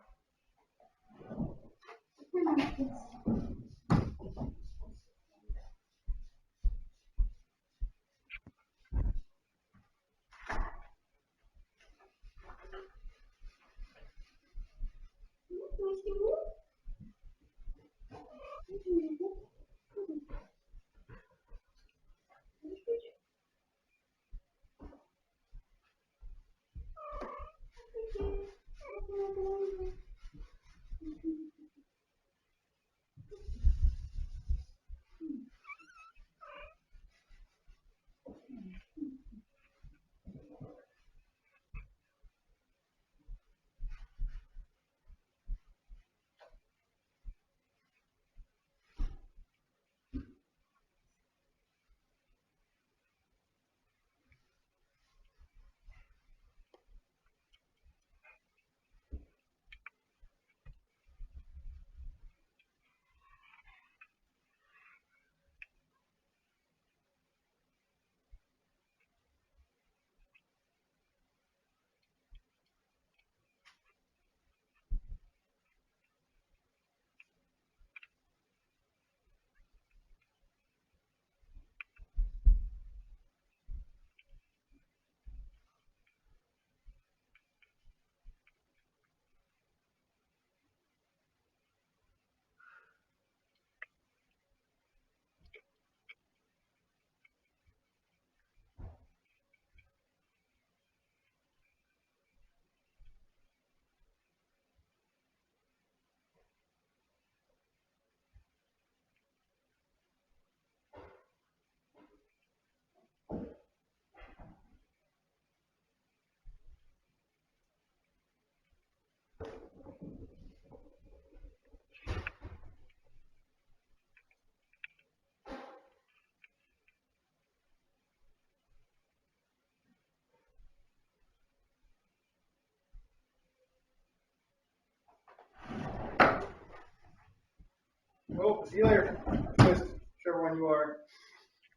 Oh, see you later. Twist, whichever one you are.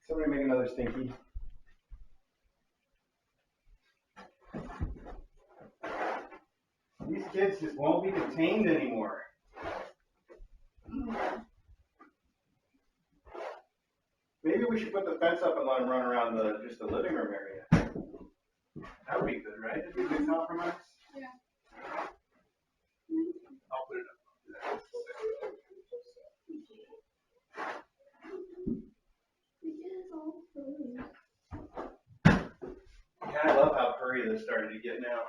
Somebody make another stinky. These kids just won't be contained anymore. Maybe we should put the fence up and let them run around just the living room area. That would be good, right? That'd be a good compromise. Yeah. I'll put it up. Yeah, I love how furry they're starting to get now.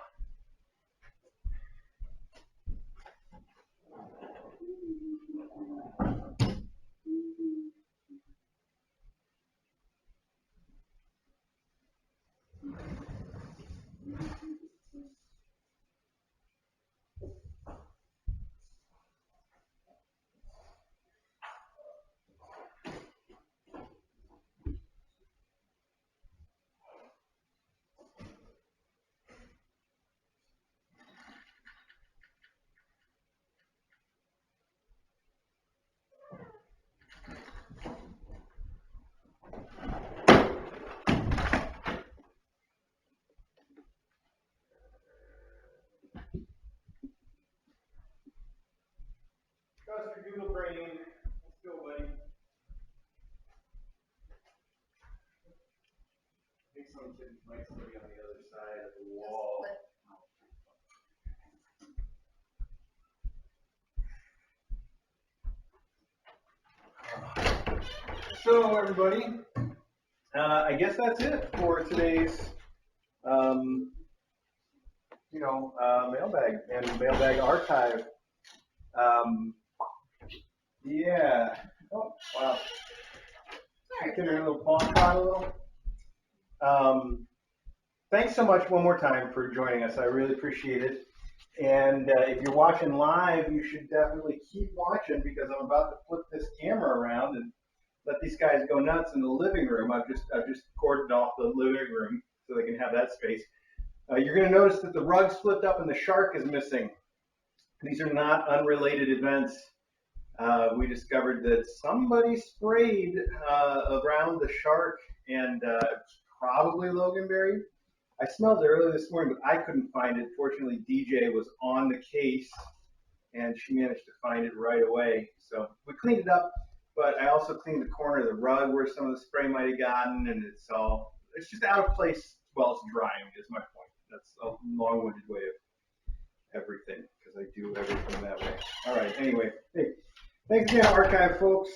something might still be on the other side of the wall. So everybody, I guess that's it for today's, mailbag and mailbag archive. Yeah. Oh, wow. Can a little paw trot a little. Thanks so much one more time for joining us. I really appreciate it. And if you're watching live, you should definitely keep watching because I'm about to flip this camera around and let these guys go nuts in the living room. I've just cordoned off the living room so they can have that space. You're going to notice that the rug's flipped up and the shark is missing. These are not unrelated events. We discovered that somebody sprayed around the shark and probably loganberry. I smelled it earlier this morning, but I couldn't find it. Fortunately, DJ was on the case, and she managed to find it right away. So we cleaned it up, but I also cleaned the corner of the rug where some of the spray might have gotten, and it's just out of place while it's drying is my point. That's a long-winded way of everything, because I do everything that way. All right, anyway, hey, thanks again, archive folks.